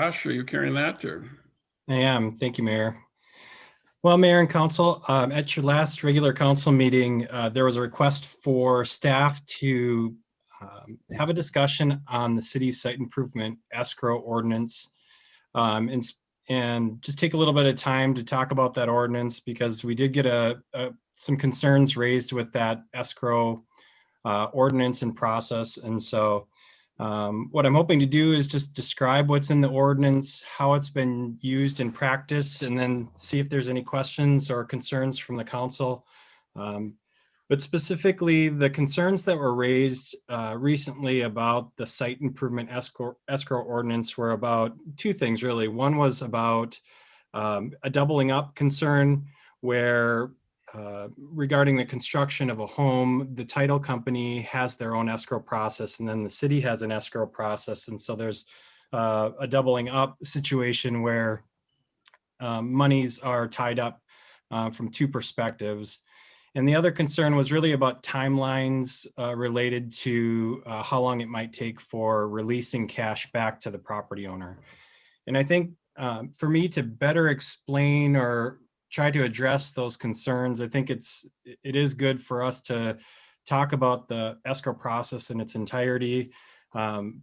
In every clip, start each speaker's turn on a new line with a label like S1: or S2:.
S1: Josh, are you carrying that or?
S2: I am. Thank you, Mayor. Well, Mayor and Council, at your last regular council meeting, there was a request for staff to have a discussion on the city's site improvement escrow ordinance, um, and and just take a little bit of time to talk about that ordinance because we did get some concerns raised with that escrow ordinance and process. And so what I'm hoping to do is just describe what's in the ordinance, how it's been used in practice, and then see if there's any questions or concerns from the council. Um, but specifically, the concerns that were raised recently about the site improvement escrow ordinance were about two things, really. One was about a doubling up concern where regarding the construction of a home, the title company has their own escrow process, and then the city has an escrow process. And so there's a doubling up situation where monies are tied up from two perspectives. And the other concern was really about timelines related to how long it might take for releasing cash back to the property owner. And I think for me to better explain or try to address those concerns, I think it is good for us to talk about the escrow process in its entirety. Um,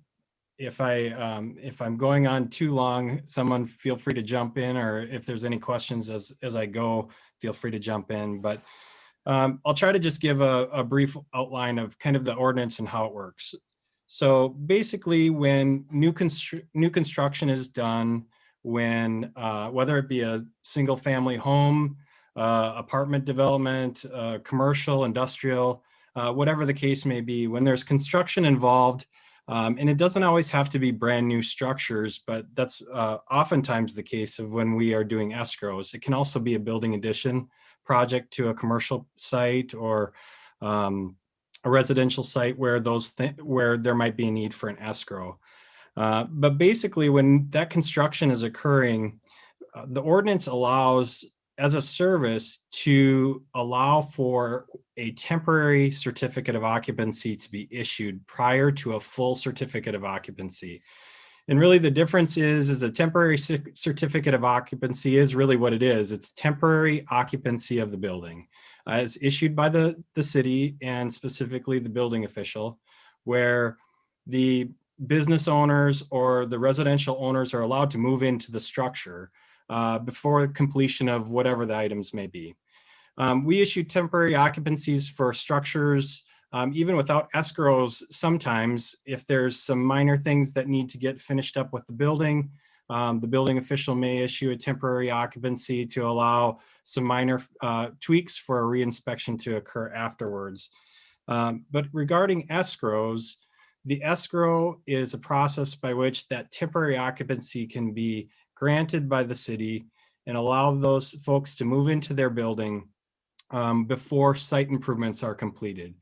S2: if I'm going on too long, someone feel free to jump in, or if there's any questions as I go, feel free to jump in. But I'll try to just give a brief outline of kind of the ordinance and how it works. So basically, when new construction is done, when whether it be a single family home, apartment development, commercial, industrial, whatever the case may be, when there's construction involved, and it doesn't always have to be brand new structures, but that's oftentimes the case of when we are doing escrows. It can also be a building addition project to a commercial site or a residential site where where there might be a need for an escrow. But basically, when that construction is occurring, the ordinance allows, as a service, to allow for a temporary certificate of occupancy to be issued prior to a full certificate of occupancy. And really the difference is a temporary certificate of occupancy is really what it is. It's temporary occupancy of the building as issued by the city and specifically the building official, where the business owners or the residential owners are allowed to move into the structure before completion of whatever the items may be. We issue temporary occupancies for structures even without escrows. Sometimes if there's some minor things that need to get finished up with the building official may issue a temporary occupancy to allow some minor tweaks for a reinspection to occur afterwards. But regarding escrows, the escrow is a process by which that temporary occupancy can be granted by the city and allow those folks to move into their building before site improvements are completed.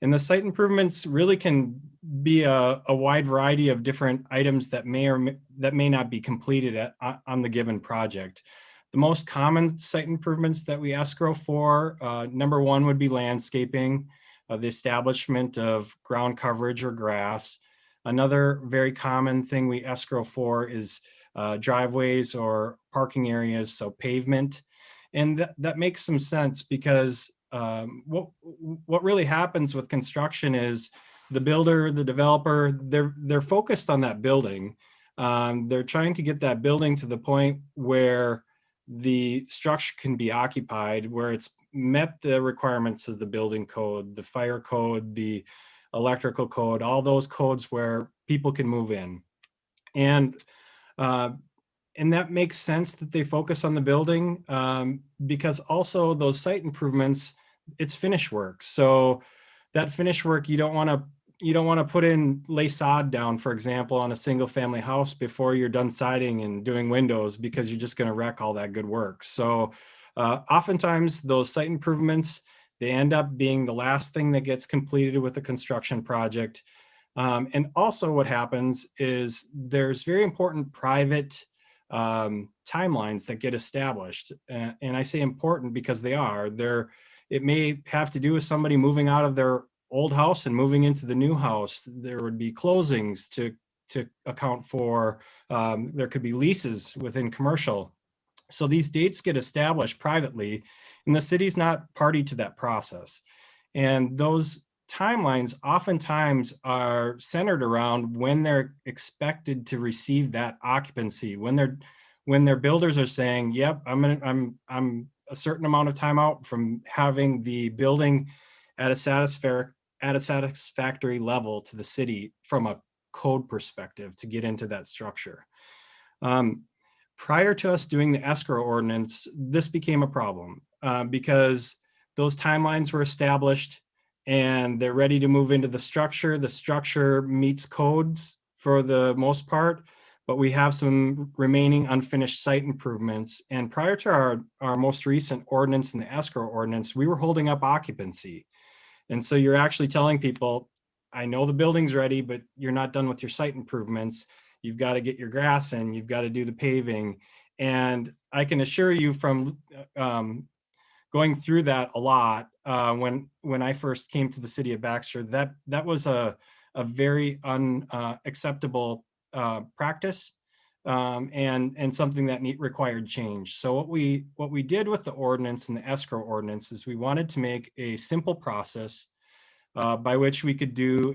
S2: And the site improvements really can be a wide variety of different items that may not be completed on the given project. The most common site improvements that we escrow for, number one would be landscaping, the establishment of ground coverage or grass. Another very common thing we escrow for is driveways or parking areas, so pavement. And that makes some sense because what really happens with construction is the builder, the developer, they're focused on that building. They're trying to get that building to the point where the structure can be occupied, where it's met the requirements of the building code, the fire code, the electrical code, all those codes where people can move in. And that makes sense that they focus on the building because also those site improvements, it's finish work. So that finish work, you don't want to lay sod down, for example, on a single family house before you're done siding and doing windows, because you're just going to wreck all that good work. So oftentimes those site improvements, they end up being the last thing that gets completed with a construction project. And also what happens is there's very important private timelines that get established. And I say important because they are. It may have to do with somebody moving out of their old house and moving into the new house. There would be closings to to account for, there could be leases within commercial. So these dates get established privately, and the city's not party to that process. And those timelines oftentimes are centered around when they're expected to receive that occupancy, when their builders are saying, yep, I'm a certain amount of time out from having the building at a satisfactory level to the city from a code perspective to get into that structure. Prior to us doing the escrow ordinance, this became a problem because those timelines were established and they're ready to move into the structure. The structure meets codes for the most part, but we have some remaining unfinished site improvements. And prior to our most recent ordinance and the escrow ordinance, we were holding up occupancy. And so you're actually telling people, I know the building's ready, but you're not done with your site improvements. You've got to get your grass in, you've got to do the paving. And I can assure you from going through that a lot, when I first came to the city of Baxter, that was a very unacceptable practice, and something that required change. So what we did with the ordinance and the escrow ordinance is we wanted to make a simple process by which we could do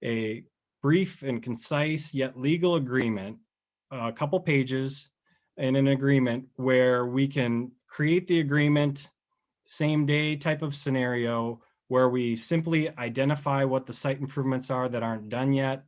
S2: a brief and concise yet legal agreement, a couple pages in an agreement where we can create the agreement, same day type of scenario, where we simply identify what the site improvements are that aren't done yet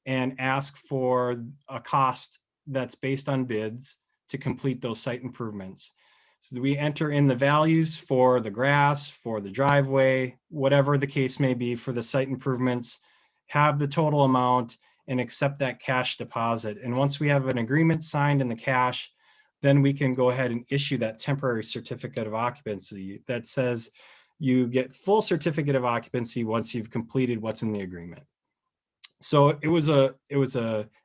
S2: and ask for a cost that's based on bids to complete those site improvements. So we enter in the values for the grass, for the driveway, whatever the case may be for the site improvements, have the total amount and accept that cash deposit. And once we have an agreement signed in the cash, then we can go ahead and issue that temporary certificate of occupancy that says you get full certificate of occupancy once you've completed what's in the agreement. So it was a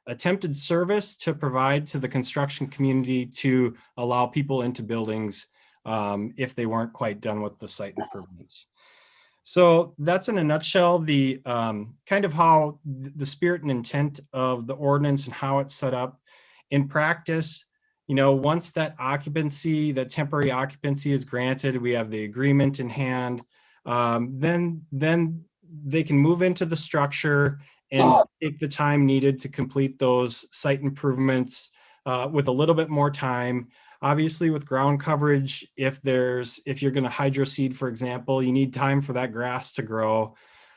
S2: attempted service to provide to the construction community to allow people into buildings if they weren't quite done with the site improvements. So that's in a nutshell the kind of how the spirit and intent of the ordinance and how it's set up. In practice, once that occupancy, that temporary occupancy is granted, we have the agreement in hand, then they can move into the structure and take the time needed to complete those site improvements with a little bit more time. Obviously with ground coverage, if you're going to hydro seed, for example, you need time for that grass to grow.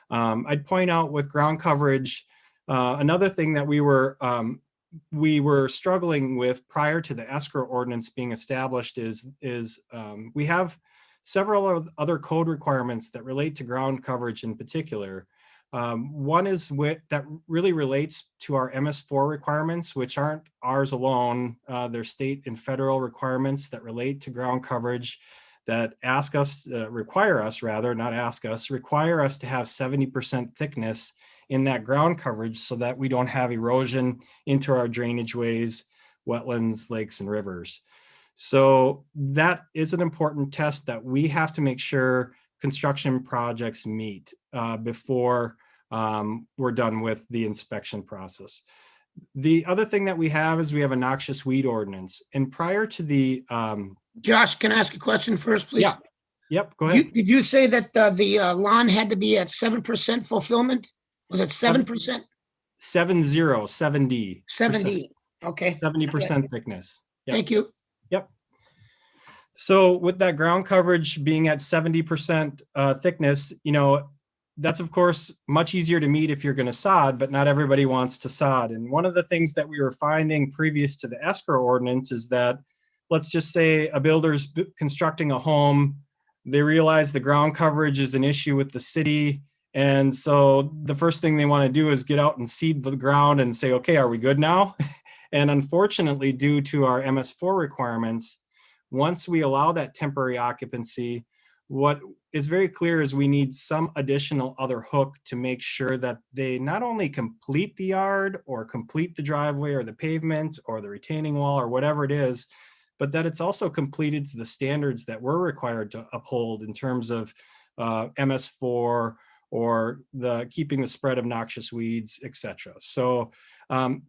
S2: I'd point out with ground coverage, another thing that we were struggling with prior to the escrow ordinance being established is we have several other code requirements that relate to ground coverage in particular. One is that really relates to our MS4 requirements, which aren't ours alone. They're state and federal requirements that relate to ground coverage that require us to have 70% thickness in that ground coverage so that we don't have erosion into our drainage ways, wetlands, lakes, and rivers. So that is an important test that we have to make sure construction projects meet before we're done with the inspection process. The other thing that we have is we have a noxious weed ordinance. And prior to the
S1: Josh, can I ask a question first, please?
S2: Yeah. Yep, go ahead.
S1: Did you say that the lawn had to be at 7% fulfillment? Was it 7%?
S2: 70.
S1: 70. Okay.
S2: 70% thickness. Yep.
S1: Thank you.
S2: Yep. So with that ground coverage being at 70% thickness, that's of course much easier to meet if you're going to sod, but not everybody wants to sod. And one of the things that we were finding previous to the escrow ordinance is that, let's just say a builder's constructing a home, they realize the ground coverage is an issue with the city. And so the first thing they want to do is get out and seed the ground and say, okay, are we good now? And unfortunately, due to our MS4 requirements, once we allow that temporary occupancy, what is very clear is we need some additional other hook to make sure that they not only complete the yard or complete the driveway or the pavement or the retaining wall or whatever it is, but that it's also completed to the standards that we're required to uphold in terms of MS4 or the keeping the spread of noxious weeds, etc. So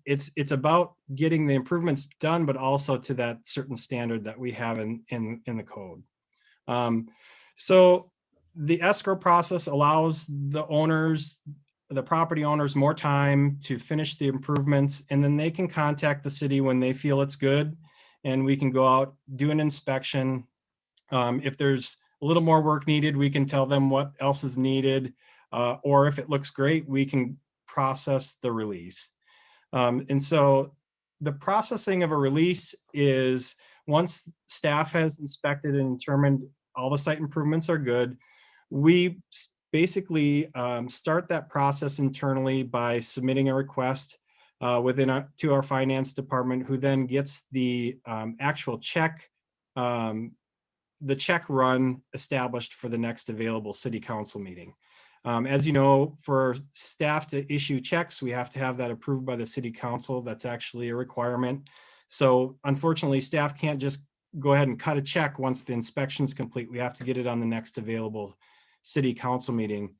S2: It's about getting the improvements done, but also to that certain standard that we have in the code. So the escrow process allows the property owners more time to finish the improvements, and then they can contact the city when they feel it's good, and we can go out, do an inspection. If there's a little more work needed, we can tell them what else is needed, or if it looks great, we can process the release. And so the processing of a release is, once staff has inspected and determined all the site improvements are good, we basically start that process internally by submitting a request to our finance department, who then gets the actual check, the check run established for the next available city council meeting. As you know, for staff to issue checks, we have to have that approved by the city council. That's actually a requirement. So unfortunately, staff can't just go ahead and cut a check once the inspection's complete. We have to get it on the next available city council meeting.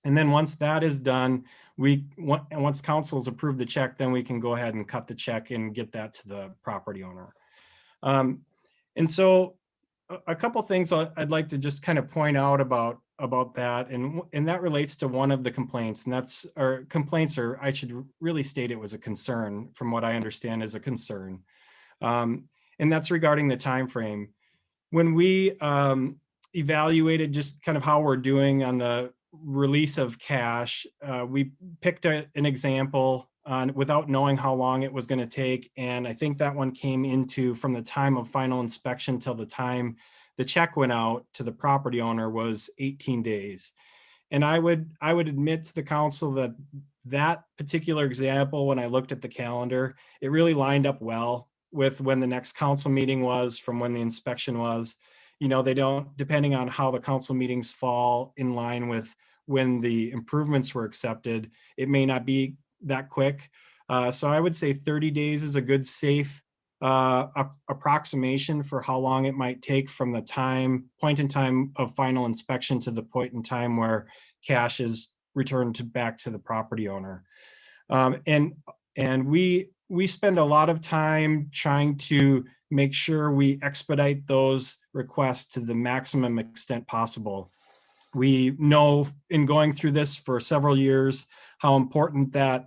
S2: And then once that is done, once council's approved the check, then we can go ahead and cut the check and get that to the property owner. And so a couple things I'd like to just kind of point out about that, and that relates to one of the complaints, and that's, or complaints, or I should really state it was a concern, from what I understand is a concern, and that's regarding the time frame. When we evaluated just kind of how we're doing on the release of cash, we picked an example without knowing how long it was going to take, and I think that one came into, from the time of final inspection till the time the check went out to the property owner, was 18 days. And I would admit to the council that that particular example, when I looked at the calendar, it really lined up well with when the next council meeting was, from when the inspection was. You know, they don't, depending on how the council meetings fall in line with when the improvements were accepted, it may not be that quick. So I would say 30 days is a good, safe approximation for how long it might take from the point in time of final inspection to the point in time where cash is returned back to the property owner. And we spend a lot of time trying to make sure we expedite those requests to the maximum extent possible. We know, in going through this for several years, how important that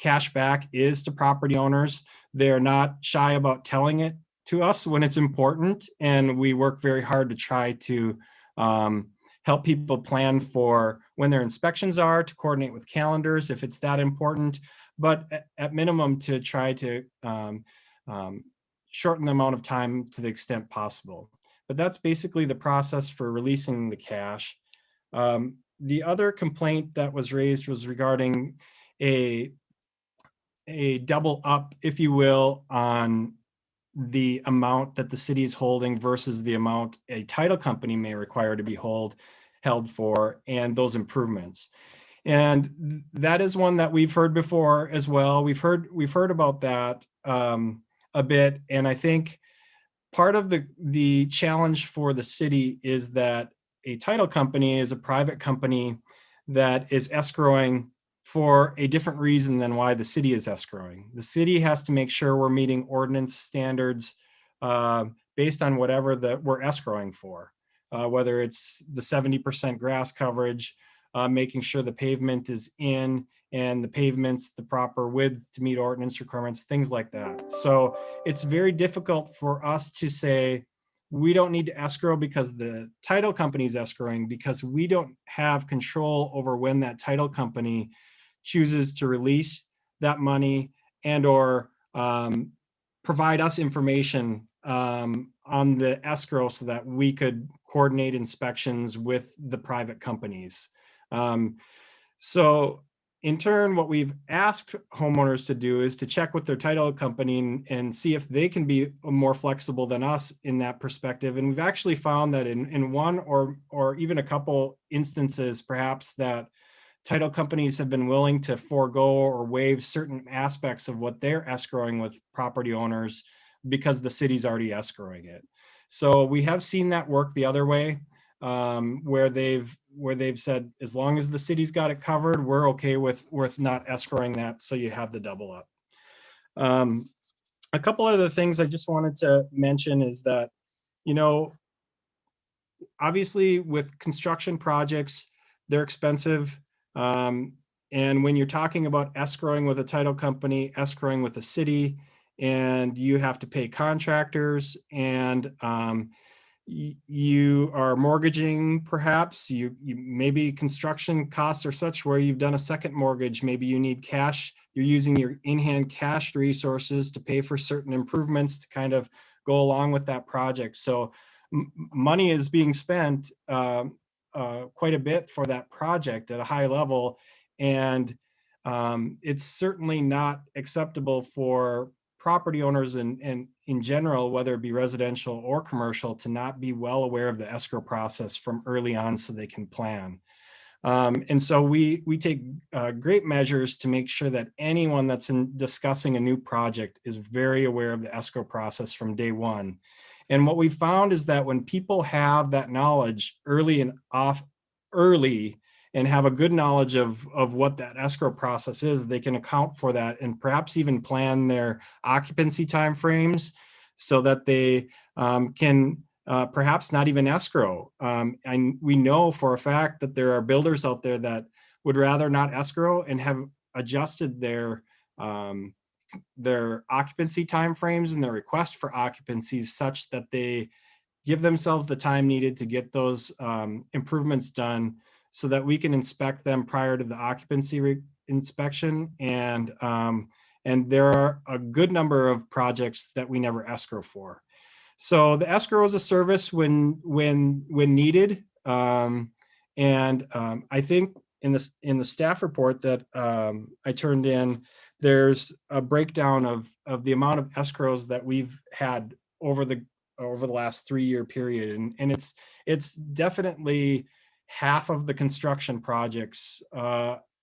S2: cash back is to property owners. They're not shy about telling it to us when it's important, and we work very hard to try to help people plan for when their inspections are, to coordinate with calendars if it's that important, but at minimum to try to shorten the amount of time to the extent possible. But that's basically the process for releasing the cash. The other complaint that was raised was regarding a double up, if you will, on the amount that the city is holding versus the amount a title company may require to be held for, and those improvements. And that is one that we've heard before as well. We've heard about that a bit, and I think part of the challenge for the city is that a title company is a private company that is escrowing for a different reason than why the city is escrowing. The city has to make sure we're meeting ordinance standards based on whatever that we're escrowing for, whether it's the 70% grass coverage, making sure the pavement is in and the pavement's the proper width to meet ordinance requirements, things like that. So it's very difficult for us to say, we don't need to escrow because the title company is escrowing, because we don't have control over when that title company chooses to release that money and or provide us information on the escrow so that we could coordinate inspections with the private companies. So in turn, what we've asked homeowners to do is to check with their title company and see if they can be more flexible than us in that perspective. And we've actually found that in one or even a couple instances, perhaps, that title companies have been willing to forego or waive certain aspects of what they're escrowing with property owners because the city's already escrowing it. So we have seen that work the other way, where they've where they've said, as long as the city's got it covered, we're okay with not escrowing that, so you have the double up. A couple other things I just wanted to mention is that, you know, obviously with construction projects, they're expensive. And when you're talking about escrowing with a title company, escrowing with a city, and you have to pay contractors, and you are mortgaging, perhaps you maybe construction costs are such where you've done a second mortgage, maybe you need cash, you're using your in-hand cash resources to pay for certain improvements to kind of go along with that project. So money is being spent quite a bit for that project at a high level, and it's certainly not acceptable for property owners and in general, whether it be residential or commercial, to not be well aware of the escrow process from early on so they can plan. And so we take great measures to make sure that anyone that's discussing a new project is very aware of the escrow process from day one. And what we found is that when people have that knowledge early and have a good knowledge of what that escrow process is, they can account for that and perhaps even plan their occupancy timeframes so that they can perhaps not even escrow. And we know for a fact that there are builders out there that would rather not escrow and have adjusted their occupancy timeframes and their request for occupancies such that they give themselves the time needed to get those improvements done so that we can inspect them prior to the occupancy inspection. And there are a good number of projects that we never escrow for. So the escrow is a service when needed. I think in the staff report that I turned in, there's a breakdown of the amount of escrows that we've had over the last 3-year period, and it's definitely half of the construction projects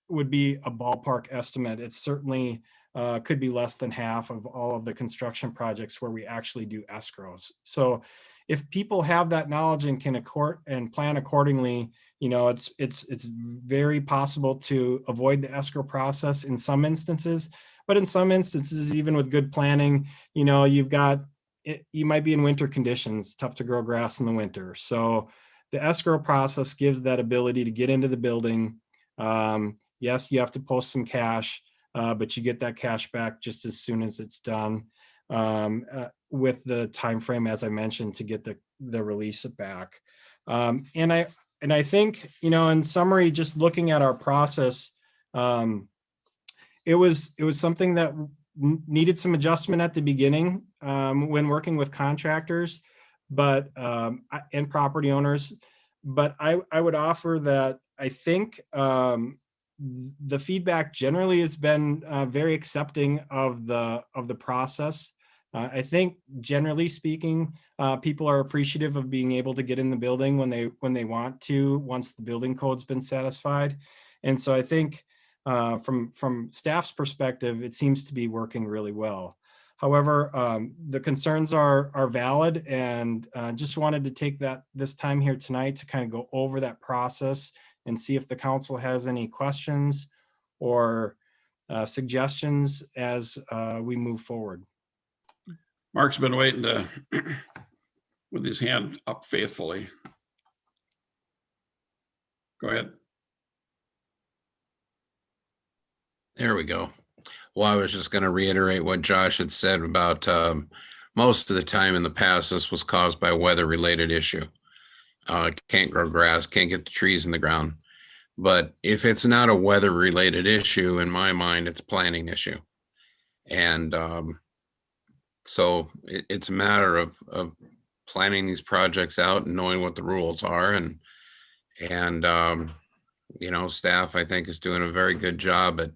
S2: would be a ballpark estimate. It's certainly could be less than half of all of the construction projects where we actually do escrows. So if people have that knowledge and can plan accordingly, you know, it's very possible to avoid the escrow process in some instances. But in some instances, even with good planning, you know, you might be in winter conditions, tough to grow grass in the winter. So the escrow process gives that ability to get into the building. Yes, you have to post some cash, but you get that cash back just as soon as it's done, with the time frame, as I mentioned, to get the release back. And I think, you know, in summary, just looking at our process, it was something that needed some adjustment at the beginning when working with contractors, but and property owners. But I would offer that I think the feedback generally has been very accepting of the process. I think generally speaking, people are appreciative of being able to get in the building when they want to, once the building code's been satisfied. And so I think from staff's perspective, it seems to be working really well. However, the concerns are valid, and just wanted to take this time here tonight to kind of go over that process and see if the council has any questions or suggestions as we move forward.
S3: Mark's been waiting to, with his hand up faithfully. Go ahead.
S4: There we go. Well, I was just going to reiterate what Josh had said about most of the time in the past, this was caused by a weather-related issue. Can't grow grass, can't get the trees in the ground. But if it's not a weather-related issue, in my mind, it's a planning issue. And so it's a matter of planning these projects out and knowing what the rules are. And you know, staff, I think, is doing a very good job at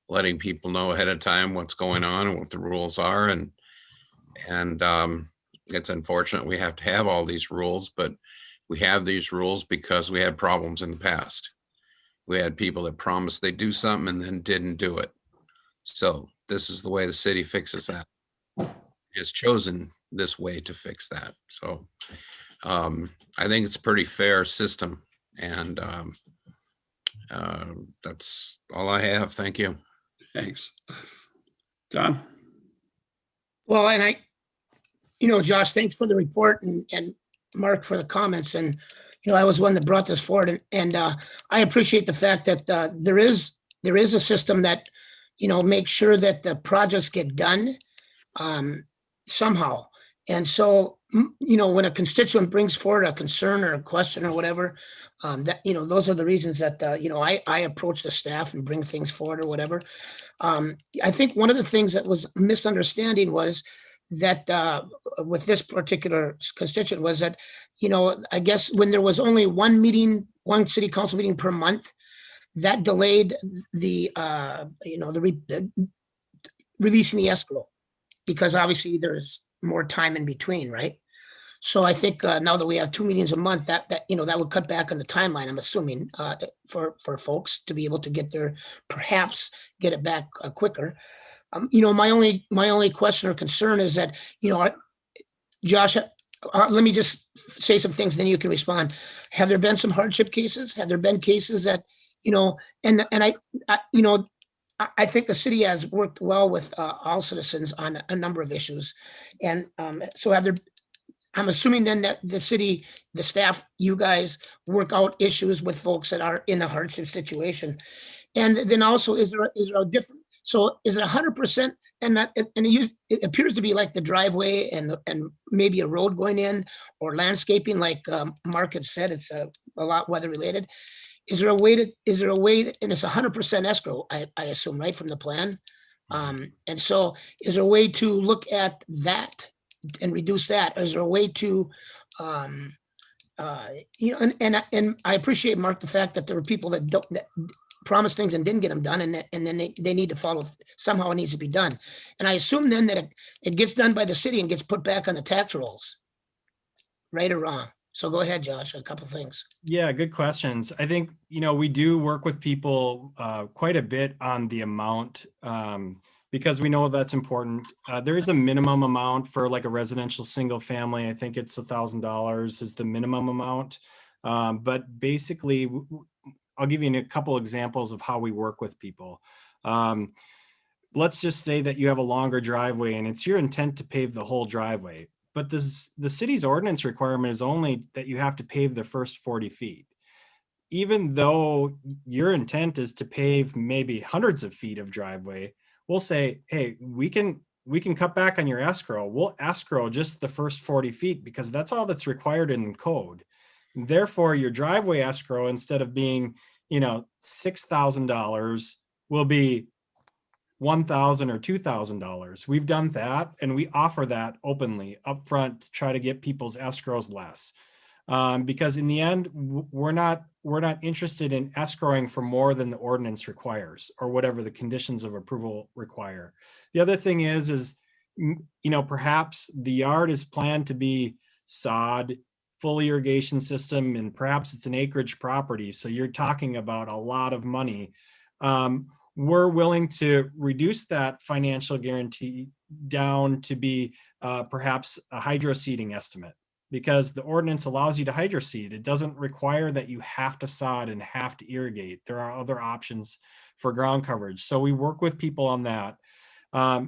S4: letting people know ahead of time what's going on and what the rules are. And it's unfortunate we have to have all these rules, but we have these rules because we had problems in the past. We had people that promised they'd do something and then didn't do it. So this is the way the city fixes that. It's chosen this way to fix that. So I think it's a pretty fair system, And that's all I have. Thank you.
S3: Thanks. John?
S1: Well, and Josh, thanks for the report and Mark for the comments. And, I was one that brought this forward and I appreciate the fact that there is a system that, makes sure that the projects get done somehow. And so, when a constituent brings forward a concern or a question or whatever, that, those are the reasons that, I approach the staff and bring things forward or whatever. I think one of the things that was misunderstanding was that with this particular constituent was that, I guess when there was only one city council meeting per month, that delayed the releasing the escrow because obviously there's more time in between, right? So I think now that we have 2 meetings a month, that would cut back on the timeline, I'm assuming, for folks to be able to perhaps get it back quicker. My only question or concern is that, Josh, let me just say some things, then you can respond. Have there been some hardship cases? Have there been cases that, and I think the city has worked well with all citizens on a number of issues. And so I'm assuming then that the city, the staff, you guys work out issues with folks that are in a hardship situation. And then also, is there a different, so is it 100% and that, and it appears to be like the driveway and maybe a road going in or landscaping, like Mark had said, it's a lot weather related. Is there a way, and it's 100% escrow, I assume, right, from the plan? And so is there a way to look at that and reduce that? Or is there a way to, and I appreciate, Mark, the fact that there are people that promised things and didn't get them done, and then they need to follow, somehow it needs to be done. And I assume then that it gets done by the city and gets put back on the tax rolls, right or wrong? So go ahead, Josh, a couple things.
S2: Yeah, good questions. I think, we do work with people quite a bit on the amount because we know that's important. There is a minimum amount for like a residential single family. I think it's $1,000 is the minimum amount. But basically, I'll give you a couple examples of how we work with people. Let's just say that you have a longer driveway and it's your intent to pave the whole driveway. But the city's ordinance requirement is only that you have to pave the first 40 feet. Even though your intent is to pave maybe hundreds of feet of driveway, we'll say, hey, we can cut back on your escrow. We'll escrow just the first 40 feet because that's all that's required in code. Therefore, your driveway escrow, instead of being, $6,000, will be $1,000 or $2,000. We've done that, and we offer that openly upfront to try to get people's escrows less, because in the end, we're not interested in escrowing for more than the ordinance requires or whatever the conditions of approval require. The other thing is perhaps the yard is planned to be sod, full irrigation system, and perhaps it's an acreage property, so you're talking about a lot of money. We're willing to reduce that financial guarantee down to be perhaps a hydro seeding estimate, because the ordinance allows you to hydro seed. It doesn't require that you have to sod and have to irrigate. There are other options for ground coverage. So we work with people on that.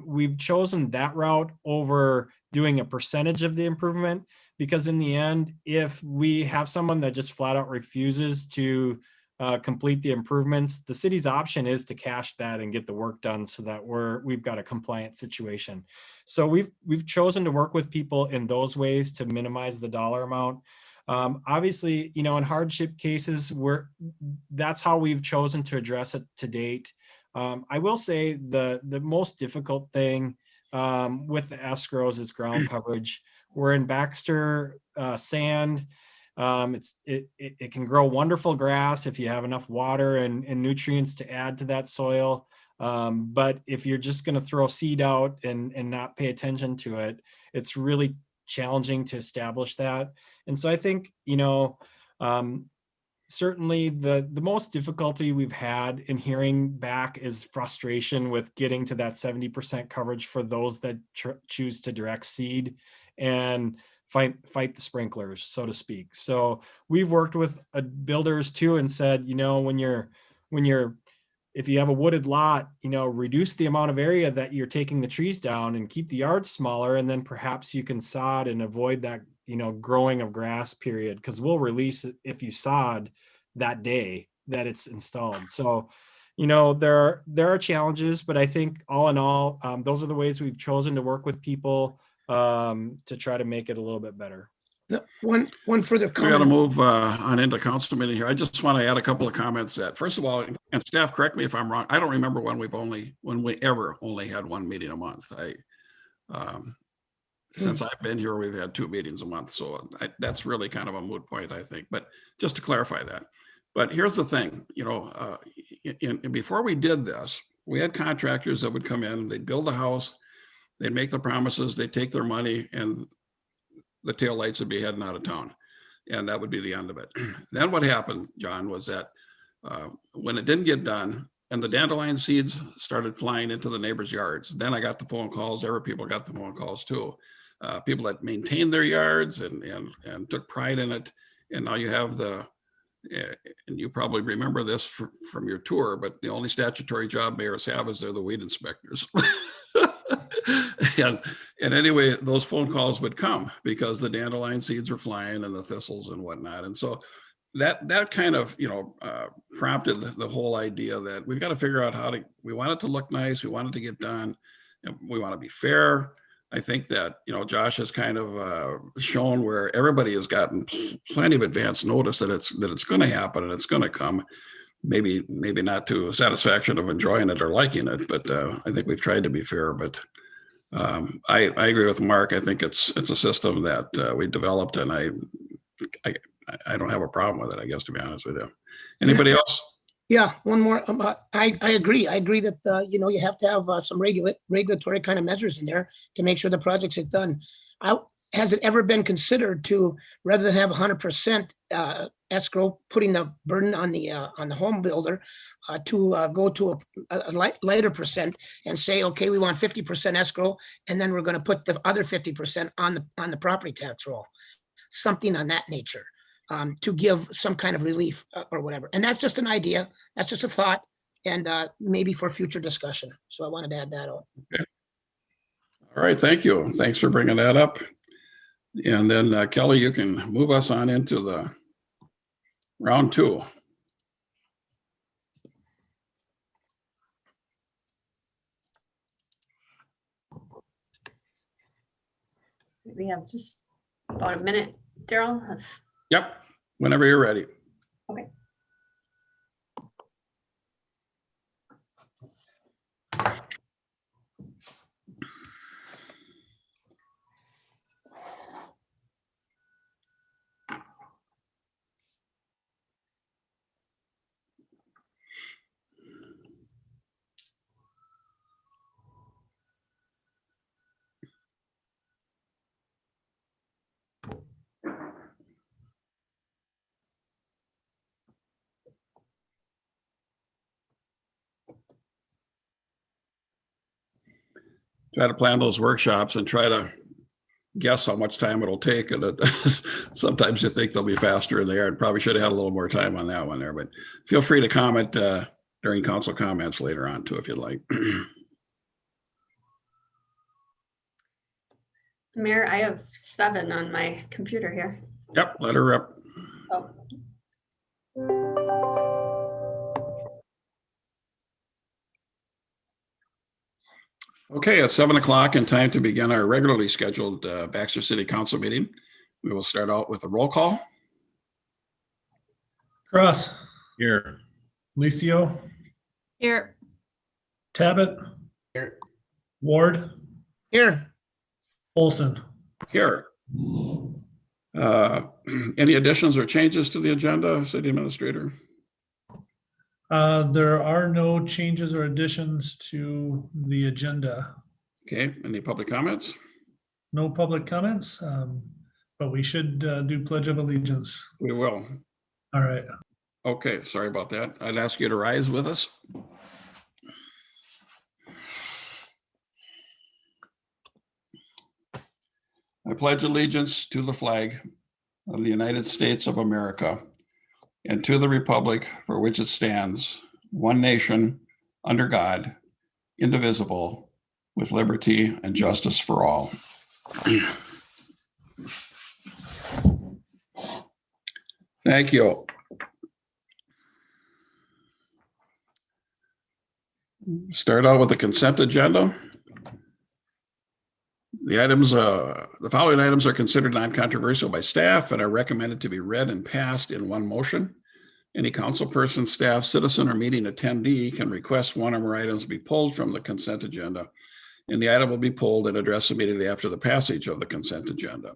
S2: We've chosen that route over doing a percentage of the improvement, because in the end, if we have someone that just flat out refuses to complete the improvements, the city's option is to cash that and get the work done so that we've got a compliant situation. So we've chosen to work with people in those ways to minimize the dollar amount. Obviously, in hardship cases, that's how we've chosen to address it to date. I will say the most difficult thing with the escrows is ground coverage. We're in Baxter sand. It can grow wonderful grass if you have enough water and nutrients to add to that soil. But if you're just going to throw seed out and not pay attention to it, it's really challenging to establish that. And so I think, certainly the most difficulty we've had in hearing back is frustration with getting to that 70% coverage for those that choose to direct seed. And fight the sprinklers, so to speak. So we've worked with builders too and said, if you have a wooded lot, reduce the amount of area that you're taking the trees down and keep the yard smaller. And then perhaps you can sod and avoid that, growing of grass period, because we'll release it if you sod that day that it's installed. So, there are challenges, but I think all in all, those are the ways we've chosen to work with people to try to make it a little bit better.
S1: One further
S3: We got to
S1: comment.
S3: move on into council meeting here. I just want to add a couple of comments that, first of all, and staff, correct me if I'm wrong, I don't remember when we ever only had one meeting a month. Since I've been here, we've had 2 meetings a month. So that's really kind of a moot point, I think, but just to clarify that. But here's the thing, before we did this, we had contractors that would come in, they'd build a house, they'd make the promises, they'd take their money, and the taillights would be heading out of town. And that would be the end of it. Then what happened, John, was that when it didn't get done and the dandelion seeds started flying into the neighbors' yards, then I got the phone calls. Other people got the phone calls too. People that maintained their yards and took pride in it. And now you have and you probably remember this from your tour, but the only statutory job mayors have is they're the weed inspectors. And anyway, those phone calls would come because the dandelion seeds are flying and the thistles and whatnot. And so that kind of, prompted the whole idea that we've got to figure out we want it to look nice. We want it to get done. And we want to be fair. I think that, Josh has kind of shown where everybody has gotten plenty of advance notice that it's going to happen and it's going to come. Maybe not to satisfaction of enjoying it or liking it, but I think we've tried to be fair. But I agree with Mark. I think it's a system that we developed, and I don't have a problem with it, I guess, to be honest with you. Anybody else?
S1: Yeah, one more. I agree. I agree that, you have to have some regulatory kind of measures in there to make sure the projects are done. Has it ever been considered to, rather than have 100% escrow, putting the burden on the home builder, to go to a lighter percent and say, okay, we want 50% escrow, and then we're going to put the other 50% on the property tax roll, something on that nature, to give some kind of relief or whatever. And that's just an idea. That's just a thought, and maybe for future discussion. So I wanted to add that on.
S3: Okay. All right. Thank you. Thanks for bringing that up. And then Kelly, you can move us on into the round 2.
S5: We have just about a minute, Daryl.
S3: Yep. Whenever you're ready.
S5: Okay.
S3: Try to plan those workshops and try to guess how much time it'll take. And sometimes you think they'll be faster than they are. Probably should have had a little more time on that one there, but feel free to comment during council comments later on too, if you'd like.
S5: Mayor, I have 7 on my computer here.
S3: Yep, let her rip.
S5: Oh.
S3: Okay, it's 7 o'clock and time to begin our regularly scheduled Baxter City Council meeting. We will start out with a roll call.
S6: Cross,
S4: Here.
S6: Licio,
S7: Here.
S6: Tabit, Ward,
S1: Here,
S6: Olson.
S3: Here. Any additions or changes to the agenda, City Administrator?
S6: There are no changes or additions to the agenda.
S3: Okay, any public comments?
S6: No public comments, but we should do Pledge of Allegiance.
S3: We will.
S6: All right.
S3: Okay, sorry about that. I'd ask you to rise with us. I pledge allegiance to the flag of the United States of America and to the republic for which it stands, one nation, under God, indivisible, with liberty and justice for all. Thank you. Start out with the consent agenda. The following items are considered non-controversial by staff and are recommended to be read and passed in one motion. Any council person, staff, citizen, or meeting attendee can request one or more items be pulled from the consent agenda, and the item will be pulled and addressed immediately after the passage of the consent agenda.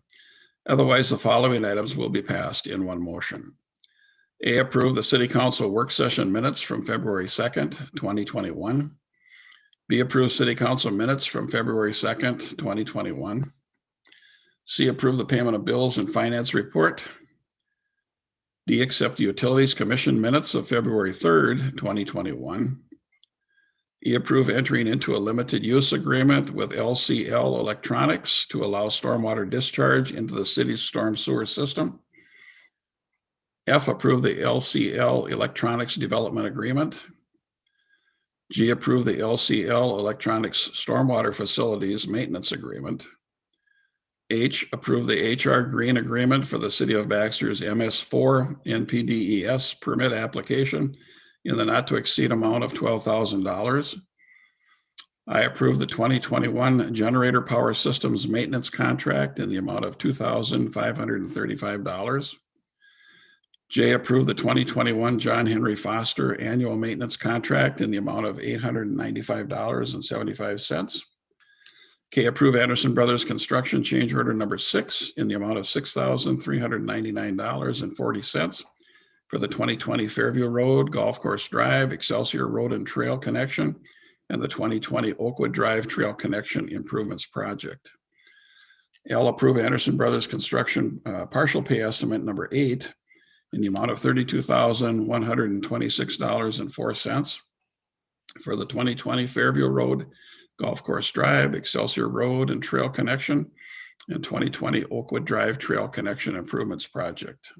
S3: Otherwise, the following items will be passed in one motion. A, approve the city council work session minutes from February 2nd, 2021. B, approve city council minutes from February 2nd, 2021. C, approve the payment of bills and finance report. D, accept the utilities commission minutes of February 3rd, 2021. E, approve entering into a limited use agreement with LCL Electronics to allow stormwater discharge into the city's storm sewer system. F, approve the LCL Electronics development agreement. G, approve the LCL Electronics stormwater facilities maintenance agreement. H, approve the HR Green agreement for the City of Baxter's MS4 NPDES permit application in the not to exceed amount of $12,000. I approve the 2021 generator power systems maintenance contract in the amount of $2,535. J, approve the 2021 John Henry Foster annual maintenance contract in the amount of $895.75. K, approve Anderson Brothers Construction change order number 6 in the amount of $6,399.40 for the 2020 Fairview Road, Golf Course Drive, Excelsior Road and Trail Connection, and the 2020 Oakwood Drive Trail Connection Improvements Project. L, approve Anderson Brothers Construction partial pay estimate number 8 in the amount of $32,126.04 for the 2020 Fairview Road, Golf Course Drive, Excelsior Road and Trail Connection, and 2020 Oakwood Drive Trail Connection Improvements Project.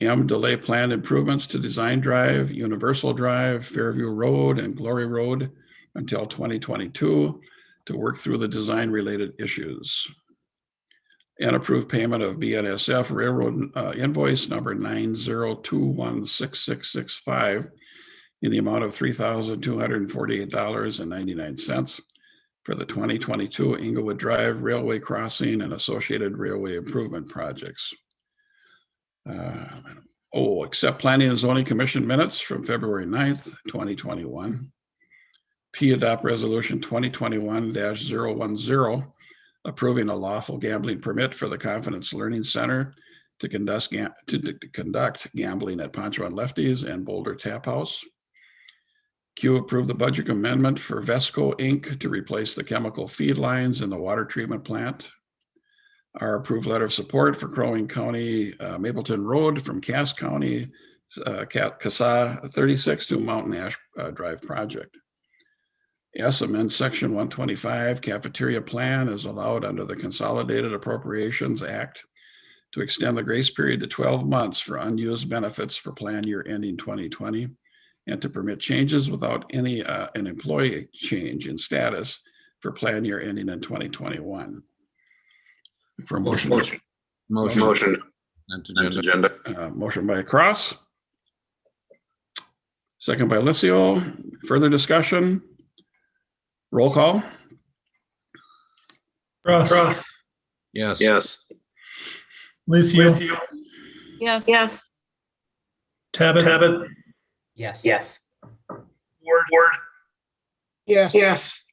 S3: M, delay planned improvements to Design Drive, Universal Drive, Fairview Road, and Glory Road until 2022 to work through the design-related issues. And approve payment of BNSF Railroad invoice number 90216665 in the amount of $3,248.99 for the 2022 Inglewood Drive Railway Crossing and associated railway improvement projects. Accept Planning and Zoning Commission minutes from February 9th, 2021. P, adopt resolution 2021-010, approving a lawful gambling permit for the Confidence Learning Center to conduct gambling at Poncho and Lefty's and Boulder Tap House. Q, approve the budget amendment for Vesco Inc. to replace the chemical feed lines in the water treatment plant. R, approved letter of support for Crow Wing County Mapleton Road from Cass County, CASA 36 to Mountain Ash Drive project. S, amend section 125 cafeteria plan as allowed under the Consolidated Appropriations Act to extend the grace period to 12 months for unused benefits for plan year ending 2020 and to permit changes without any an employee change in status for plan year ending in 2021. For motion.
S4: Motion. Agenda.
S3: Motion by Cross. Second by Licio. Further discussion? Roll call.
S6: Cross.
S4: Yes.
S6: Licio.
S7: Yes.
S6: Tabit.
S8: Yes.
S6: Ward.
S1: Yes.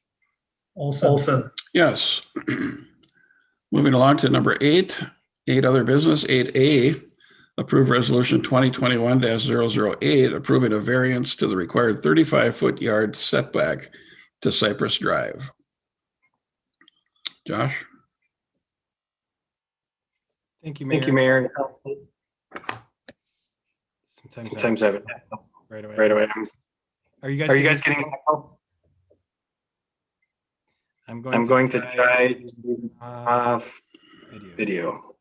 S6: Olson.
S3: Yes. Moving along to number 8, other business. 8A, approve resolution 2021-008, approving a variance to the required 35-foot yard setback to Cypress Drive. Josh?
S2: Thank you, Mayor.
S8: Thank you, Mayor.
S2: Sometimes
S8: I have it
S2: right away. Are you guys
S8: getting?
S2: I'm
S8: I'm going to try to off
S2: video.
S8: video.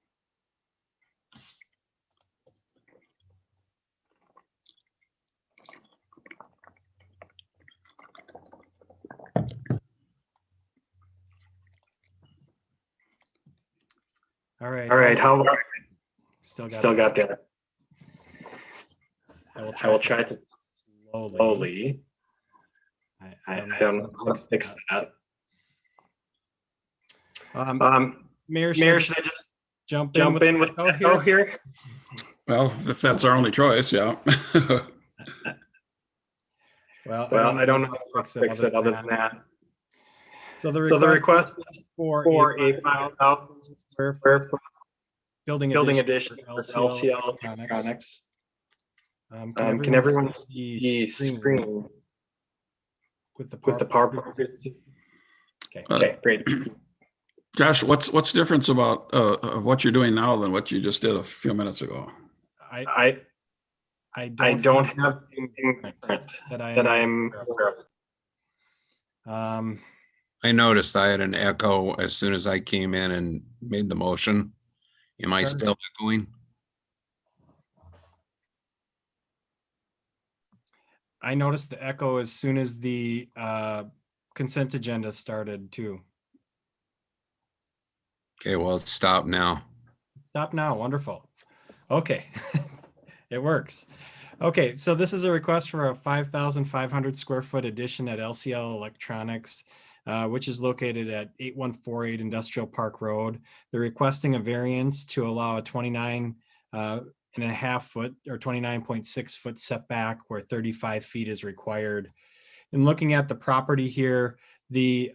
S2: All right.
S8: All right, how
S2: Still got
S8: that? I will try to slowly. I don't know how to fix that.
S2: Mayor,
S8: Mayor, should I just
S2: jump
S8: in with
S2: echo
S8: here?
S3: Well, if that's our only choice, yeah.
S2: Well,
S8: I don't know how to fix it other than that.
S2: So the
S8: request is
S2: for
S8: a 5,000 square foot
S2: building
S8: addition for LCL Electronics. Can everyone see the screen
S2: with the
S8: PowerPoint? Okay, great.
S3: Josh, what's difference about what you're doing now than what you just did a few minutes ago?
S2: I
S8: don't have anything different that I'm aware of.
S4: I noticed I had an echo as soon as I came in and made the motion. Am I still echoing?
S2: I noticed the echo as soon as the consent agenda started too.
S4: Okay, well, it's stopped now.
S2: Stop now. Wonderful. Okay. It works. Okay, so this is a request for a 5,500 square foot addition at LCL Electronics, which is located at 8148 Industrial Park Road. They're requesting a variance to allow a 29.5 foot or 29.6 foot setback where 35 feet is required. And looking at the property here, the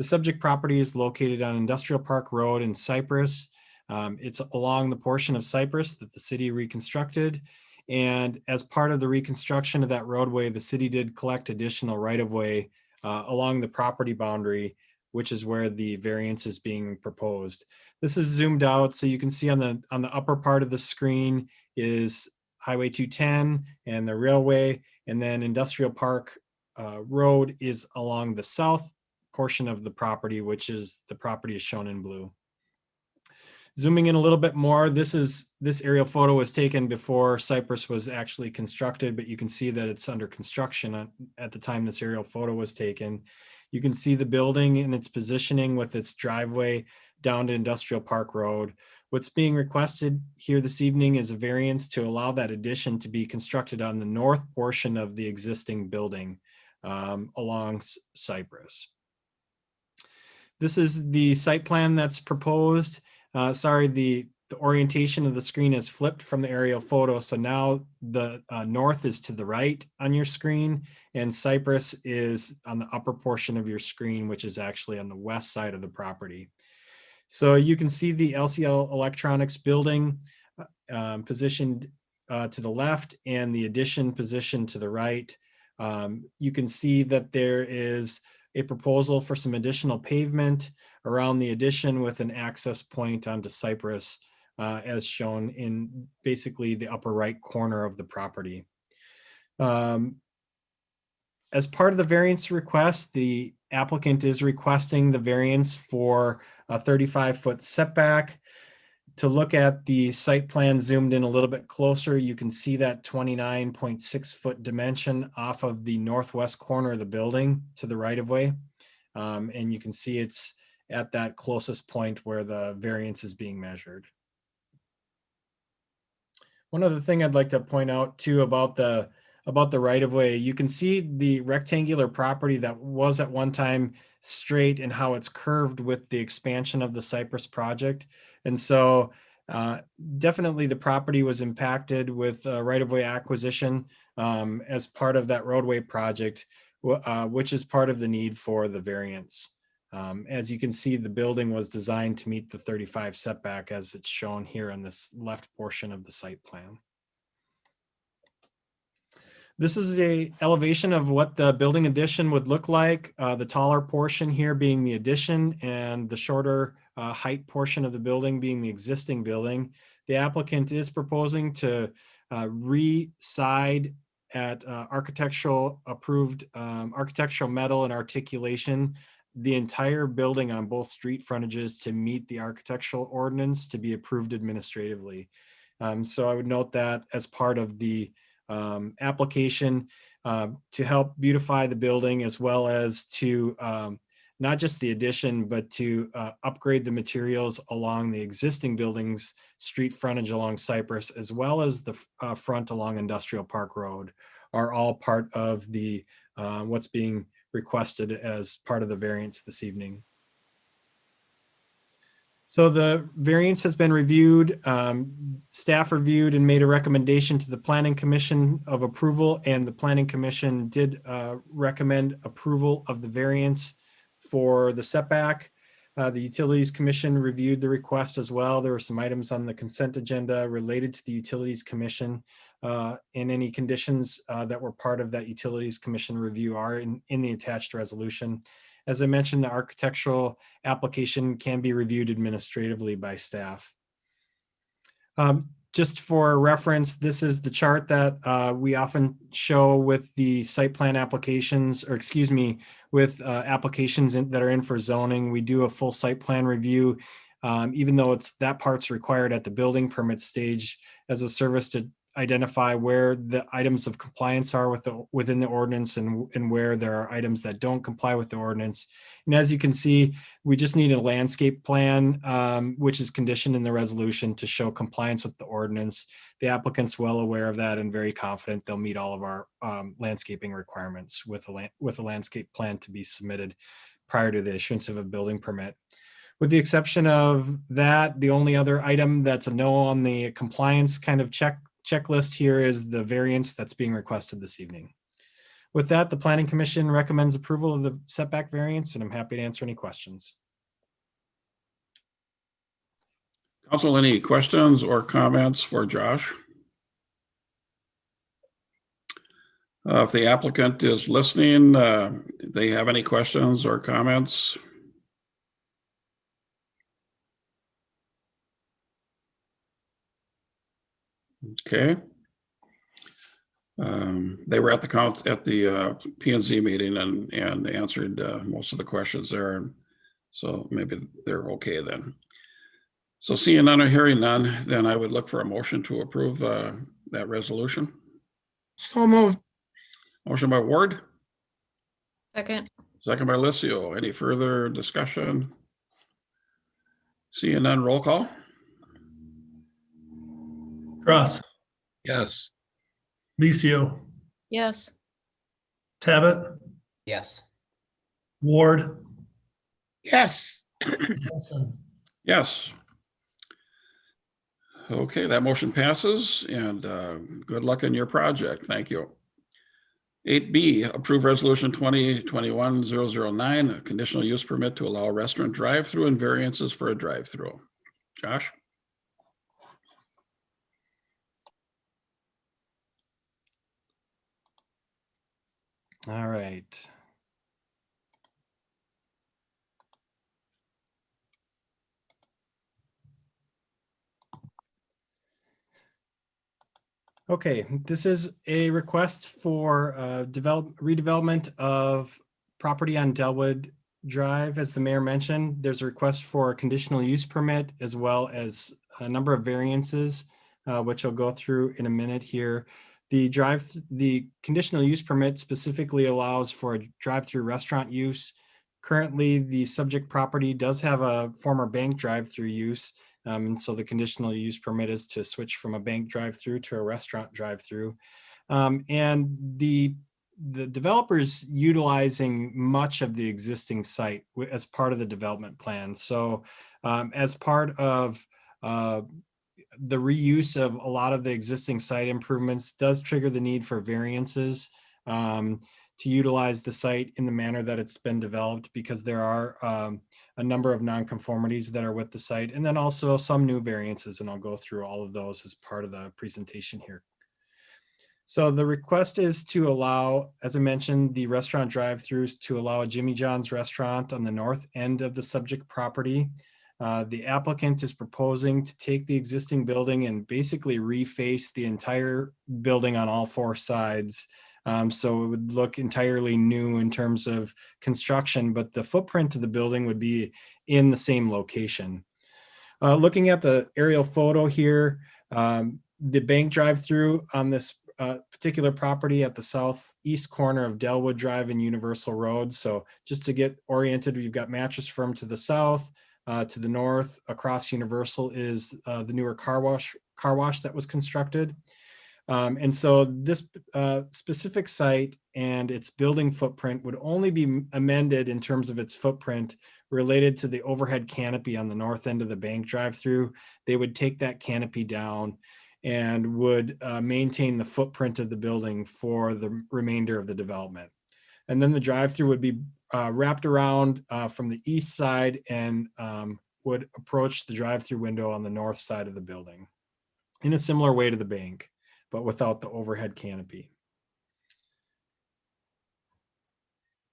S2: subject property is located on Industrial Park Road in Cypress. It's along the portion of Cypress that the city reconstructed. And as part of the reconstruction of that roadway, the city did collect additional right-of-way along the property boundary, which is where the variance is being proposed. This is zoomed out, so you can see on the upper part of the screen is Highway 210 and the railway, and then Industrial Park Road is along the south portion of the property, which is the property is shown in blue. Zooming in a little bit more, this aerial photo was taken before Cypress was actually constructed, but you can see that it's under construction at the time this aerial photo was taken. You can see the building and its positioning with its driveway down to Industrial Park Road. What's being requested here this evening is a variance to allow that addition to be constructed on the north portion of the existing building along Cypress. This is the site plan that's proposed. Sorry, the orientation of the screen is flipped from the aerial photo. So now the north is to the right on your screen and Cypress is on the upper portion of your screen, which is actually on the west side of the property. So you can see the LCL Electronics building positioned to the left and the addition positioned to the right. You can see that there is a proposal for some additional pavement around the addition with an access point onto Cypress, as shown in basically the upper right corner of the property. As part of the variance request, the applicant is requesting the variance for a 35-foot setback. To look at the site plan zoomed in a little bit closer, you can see that 29.6 foot dimension off of the northwest corner of the building to the right of way. And you can see it's at that closest point where the variance is being measured. One other thing I'd like to point out too about the right of way, you can see the rectangular property that was at one time straight and how it's curved with the expansion of the Cypress project. And so definitely the property was impacted with right of way acquisition as part of that roadway project, which is part of the need for the variance. As you can see, the building was designed to meet the 35 setback as it's shown here on this left portion of the site plan. This is a elevation of what the building addition would look like. The taller portion here being the addition and the shorter height portion of the building being the existing building. The applicant is proposing to re-side at architectural approved architectural metal and articulation the entire building on both street frontages to meet the architectural ordinance to be approved administratively. So I would note that as part of the application to help beautify the building, as well as to not just the addition, but to upgrade the materials along the existing building's street frontage along Cypress, as well as the front along Industrial Park Road, are all part of the what's being requested as part of the variance this evening. So the variance has been reviewed, staff reviewed and made a recommendation to the Planning Commission of approval, and the Planning Commission did recommend approval of the variance for the setback. The Utilities Commission reviewed the request as well. There were some items on the consent agenda related to the Utilities Commission, and any conditions that were part of that Utilities Commission review are in the attached resolution. As I mentioned, the architectural application can be reviewed administratively by staff. Just for reference, this is the chart that we often show with the site plan applications, or excuse me, with applications that are in for zoning. We do a full site plan review, even though that part's required at the building permit stage, as a service to identify where the items of compliance are within the ordinance, and where there are items that don't comply with the ordinance. And as you can see, we just need a landscape plan, which is conditioned in the resolution to show compliance with the ordinance. The applicant's well aware of that and very confident they'll meet all of our landscaping requirements with a landscape plan to be submitted prior to the issuance of a building permit. With the exception of that, the only other item that's a no on the compliance kind of checklist here is the variance that's being requested this evening. With that, the Planning Commission recommends approval of the setback variance, and I'm happy to answer any questions.
S3: Council, any questions or comments for Josh? If the applicant is listening, they have any questions or comments? Okay. They were at the P&Z meeting and answered most of the questions there. So maybe they're okay then. So seeing none or hearing none, then I would look for a motion to approve that resolution.
S1: So moved.
S3: Motion by Ward,
S7: Second.
S3: second by Licio. Any further discussion? Seeing none, roll call.
S6: Cross,
S4: Yes.
S6: Licio,
S7: Yes.
S6: Tabit,
S9: Yes.
S6: Ward,
S1: Yes.
S6: Nelson.
S3: Yes. Okay, that motion passes, and good luck in your project. Thank you. 8B, approve resolution 2021-009, a conditional use permit to allow a restaurant drive-through and variances for a drive-through. Josh?
S2: All right. Okay, this is a request for redevelopment of property on Delwood Drive. As the mayor mentioned, there's a request for a conditional use permit, as well as a number of variances, which I'll go through in a minute here. The conditional use permit specifically allows for a drive-through restaurant use. Currently, the subject property does have a former bank drive-through use. And so the conditional use permit is to switch from a bank drive-through to a restaurant drive-through. And the developer's utilizing much of the existing site as part of the development plan. So as part of the reuse of a lot of the existing site improvements does trigger the need for variances to utilize the site in the manner that it's been developed, because there are a number of nonconformities that are with the site, and then also some new variances, and I'll go through all of those as part of the presentation here. So the request is to allow, as I mentioned, the restaurant drive-throughs to allow a Jimmy John's restaurant on the north end of the subject property. The applicant is proposing to take the existing building and basically reface the entire building on all four sides So it would look entirely new in terms of construction, but the footprint of the building would be in the same location. Looking at the aerial photo here, the bank drive-through on this particular property at the southeast corner of Delwood Drive and Universal Road. So just to get oriented, we've got Mattress Firm to the south. To the north across Universal is the newer car wash that was constructed. And so this specific site and its building footprint would only be amended in terms of its footprint related to the overhead canopy on the north end of the bank drive-through. They would take that canopy down and would maintain the footprint of the building for the remainder of the development. And then the drive-through would be wrapped around from the east side and would approach the drive-through window on the north side of the building in a similar way to the bank, but without the overhead canopy.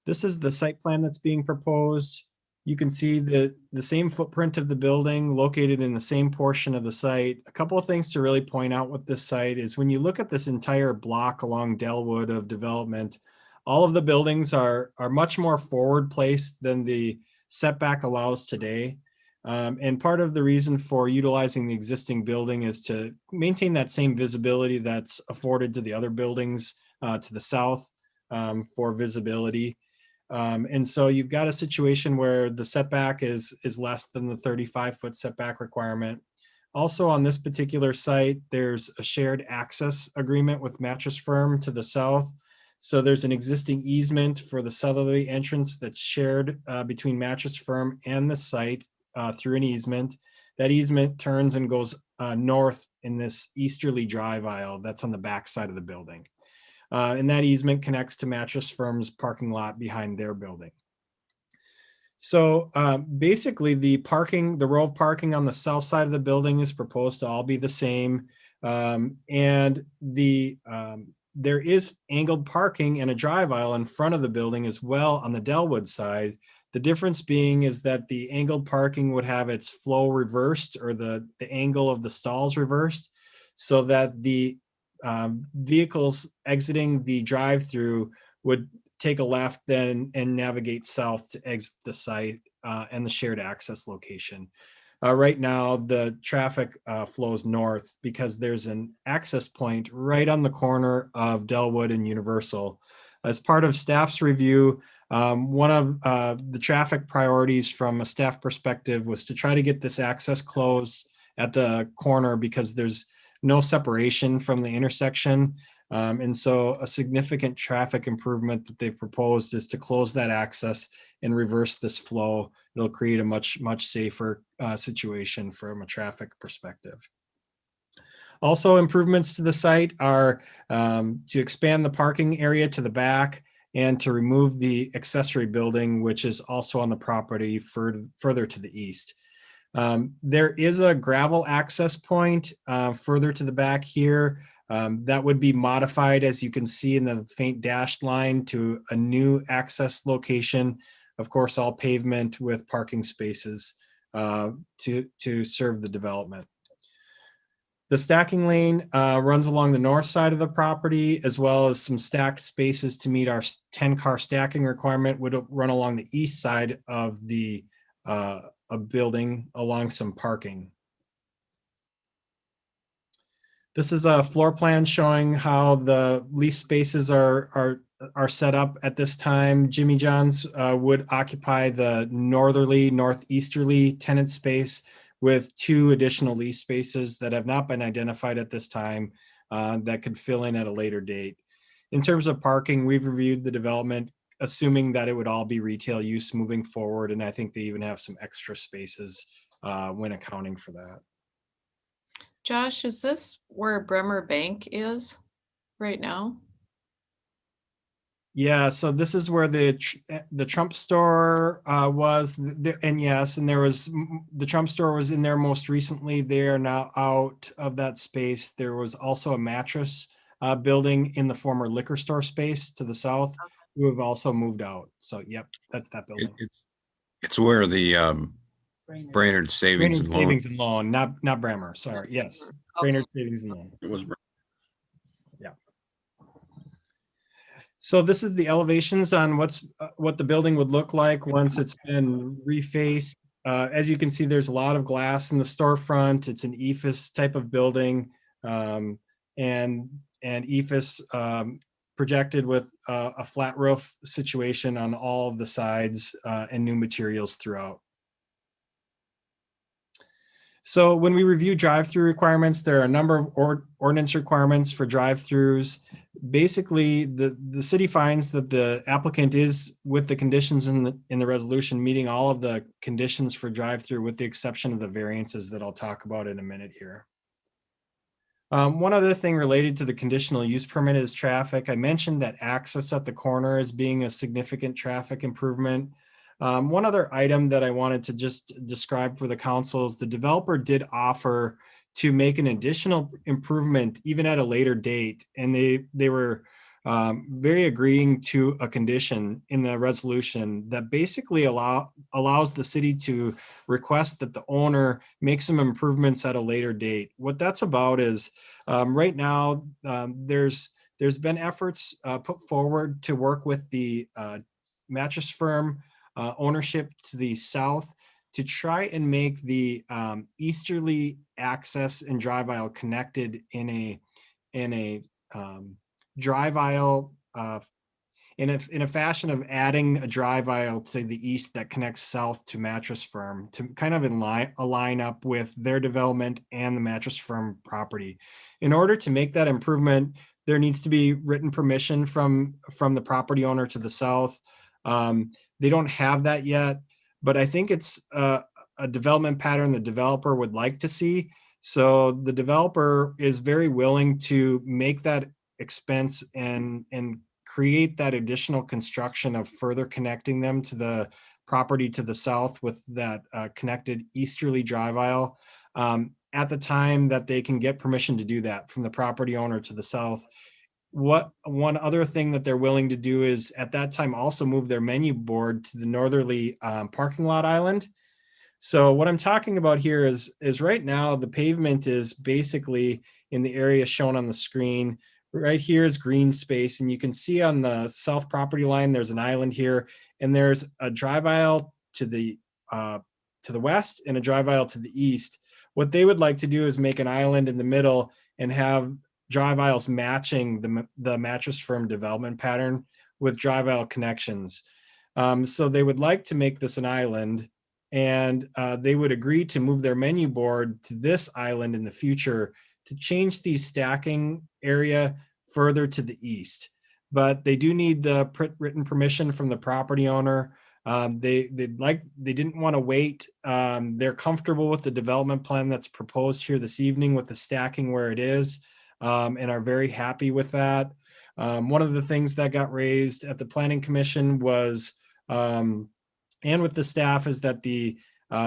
S2: This is the site plan that's being proposed. You can see the same footprint of the building located in the same portion of the site. A couple of things to really point out with this site is when you look at this entire block along Delwood of development, all of the buildings are much more forward placed than the setback allows today. And part of the reason for utilizing the existing building is to maintain that same visibility that's afforded to the other buildings to the south for visibility. And so you've got a situation where the setback is less than the 35-foot setback requirement. Also on this particular site, there's a shared access agreement with Mattress Firm to the south. So there's an existing easement for the southerly entrance that's shared between Mattress Firm and the site through an easement. That easement turns and goes north in this easterly drive aisle that's on the back side of the building. And that easement connects to Mattress Firm's parking lot behind their building. So basically the row of parking on the south side of the building is proposed to all be the same. And there is angled parking and a drive aisle in front of the building as well on the Delwood side. The difference being is that the angled parking would have its flow reversed, or the angle of the stalls reversed, so that the vehicles exiting the drive-through would take a left then and navigate south to exit the site and the shared access location. Right now, the traffic flows north because there's an access point right on the corner of Delwood and Universal. As part of staff's review, one of the traffic priorities from a staff perspective was to try to get this access closed at the corner because there's no separation from the intersection. And so a significant traffic improvement that they've proposed is to close that access and reverse this flow. It'll create a much safer situation from a traffic perspective. Also, improvements to the site are to expand the parking area to the back and to remove the accessory building, which is also on the property further to the east. There is a gravel access point further to the back here. That would be modified, as you can see in the faint dashed line, to a new access location. Of course, all pavement with parking spaces to serve the development. The stacking lane runs along the north side of the property, as well as some stacked spaces to meet our 10-car stacking requirement would run along the east side of the building along some parking. This is a floor plan showing how the lease spaces are set up at this time. Jimmy John's would occupy the northeasterly tenant space with 2 additional lease spaces that have not been identified at this time that could fill in at a later date. In terms of parking, we've reviewed the development, assuming that it would all be retail use moving forward. And I think they even have some extra spaces when accounting for that.
S7: Josh, is this where Bremer Bank is right now?
S2: Yeah, so this is where the Trump store was, and yes, and there was the Trump store was in there most recently. They are now out of that space. There was also a mattress building in the former liquor store space to the south, who have also moved out. So, yep, that's that building.
S4: It's where the Brainerd Savings and Loan.
S2: Savings and Loan, not Bremer. Sorry, yes, Brainerd Savings and Loan.
S3: It was.
S2: So this is the elevations on what the building would look like once it's been refaced. As you can see, there's a lot of glass in the storefront. It's an EFS type of building, and EFS projected with a flat roof situation on all of the sides and new materials throughout. So when we review drive-through requirements, there are a number of ordinance requirements for drive-throughs. Basically, the city finds that the applicant is, with the conditions in the resolution, meeting all of the conditions for drive-through with the exception of the variances that I'll talk about in a minute here. One other thing related to the conditional use permit is traffic. I mentioned that access at the corner is being a significant traffic improvement. One other item that I wanted to just describe for the council is the developer did offer to make an additional improvement even at a later date. And they were very agreeing to a condition in the resolution that basically allows the city to request that the owner make some improvements at a later date. What that's about is right now there's been efforts put forward to work with the mattress firm ownership to the south to try and make the easterly access and drive aisle connected in a drive aisle in a fashion of adding a drive aisle to the east that connects south to Mattress Firm to kind of align up with their development and the Mattress Firm property. In order to make that improvement, there needs to be written permission from the property owner to the south. They don't have that yet, but I think it's a development pattern the developer would like to see. So the developer is very willing to make that expense and create that additional construction of further connecting them to the property to the south with that connected easterly drive aisle at the time that they can get permission to do that from the property owner to the south. One other thing that they're willing to do is at that time also move their menu board to the northerly parking lot island. So what I'm talking about here is right now the pavement is basically in the area shown on the screen. Right here is green space, and you can see on the south property line there's an island here, and there's a drive aisle to the west and a drive aisle to the east. What they would like to do is make an island in the middle and have drive aisles matching the Mattress Firm development pattern with drive aisle connections. So they would like to make this an island, and they would agree to move their menu board to this island in the future to change the stacking area further to the east. But they do need the written permission from the property owner. They didn't want to wait. They're comfortable with the development plan that's proposed here this evening with the stacking where it is. And are very happy with that. One of the things that got raised at the Planning Commission was, and with the staff, is that the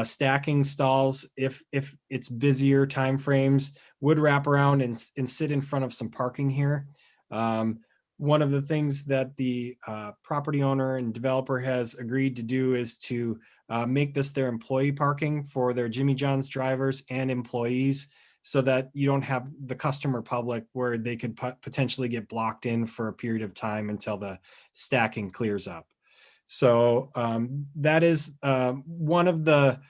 S2: stacking stalls, if it's busier timeframes, would wrap around and sit in front of some parking here. One of the things that the property owner and developer has agreed to do is to make this their employee parking for their Jimmy John's drivers and employees, so that you don't have the customer public where they could potentially get blocked in for a period of time until the stacking clears up. So that is one of the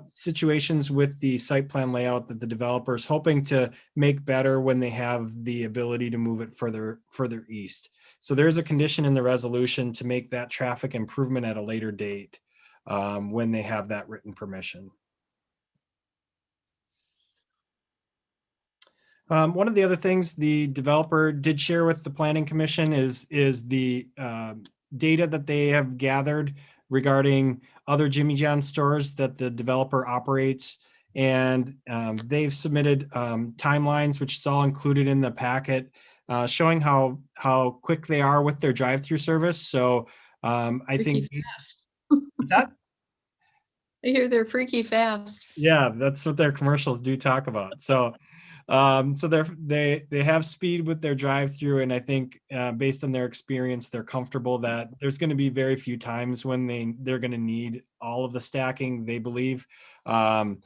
S2: situations with the site plan layout that the developer is hoping to make better when they have the ability to move it further east. So there's a condition in the resolution to make that traffic improvement at a later date when they have that written permission. One of the other things the developer did share with the Planning Commission is the data that they have gathered regarding other Jimmy John's stores that the developer operates. And they've submitted timelines, which is all included in the packet, showing how quick they are with their drive-through service. So I think that,
S7: I hear they're freaky fast.
S2: yeah, that's what their commercials do talk about. So they have speed with their drive-through, and I think based on their experience, they're comfortable that there's going to be very few times when they're going to need all of the stacking, they believe. And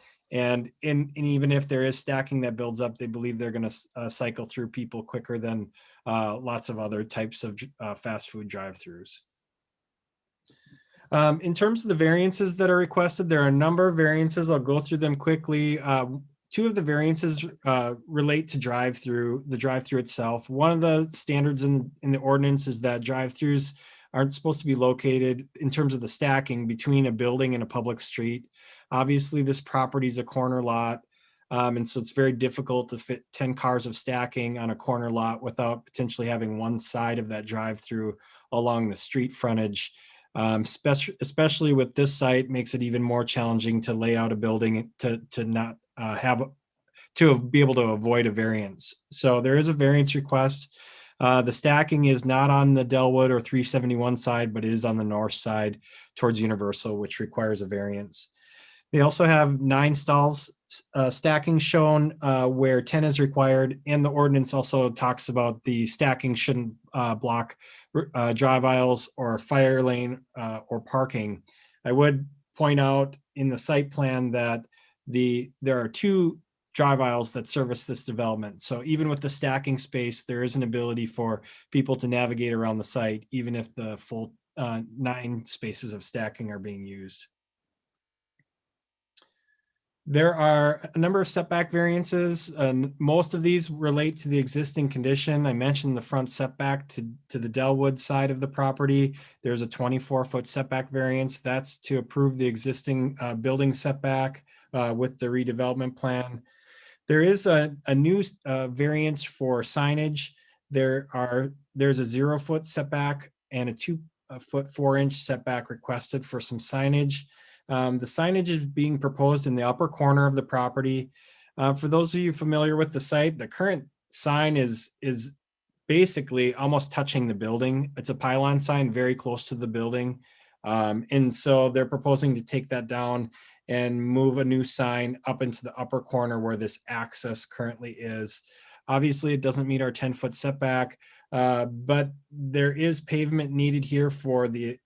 S2: even if there is stacking that builds up, they believe they're going to cycle through people quicker than lots of other types of fast food drive-throughs. In terms of the variances that are requested, there are a number of variances. I'll go through them quickly. Two of the variances relate to the drive-through itself. One of the standards in the ordinance is that drive-throughs aren't supposed to be located in terms of the stacking between a building and a public street. Obviously, this property is a corner lot, and so it's very difficult to fit 10 cars of stacking on a corner lot without potentially having one side of that drive-through along the street frontage. Especially with this site, makes it even more challenging to lay out a building to not be able to avoid a variance. So there is a variance request. The stacking is not on the Delwood or 371 side, but is on the north side towards Universal, which requires a variance. They also have 9 stalls stacking shown where 10 is required, and the ordinance also talks about the stacking shouldn't block drive aisles or fire lane or parking. I would point out in the site plan that there are 2 drive aisles that service this development. So even with the stacking space, there is an ability for people to navigate around the site, even if the full 9 spaces of stacking are being used. There are a number of setback variances, and most of these relate to the existing condition. I mentioned the front setback to the Delwood side of the property. There's a 24-foot setback variance. That's to approve the existing building setback with the redevelopment plan. There is a new variance for signage. There's a 0-foot setback and a 2-foot 4-inch setback requested for some signage. The signage is being proposed in the upper corner of the property. For those of you familiar with the site, the current sign is basically almost touching the building. It's a pylon sign very close to the building. And so they're proposing to take that down and move a new sign up into the upper corner where this access currently is. Obviously, it doesn't meet our 10-foot setback, but there is pavement needed here for the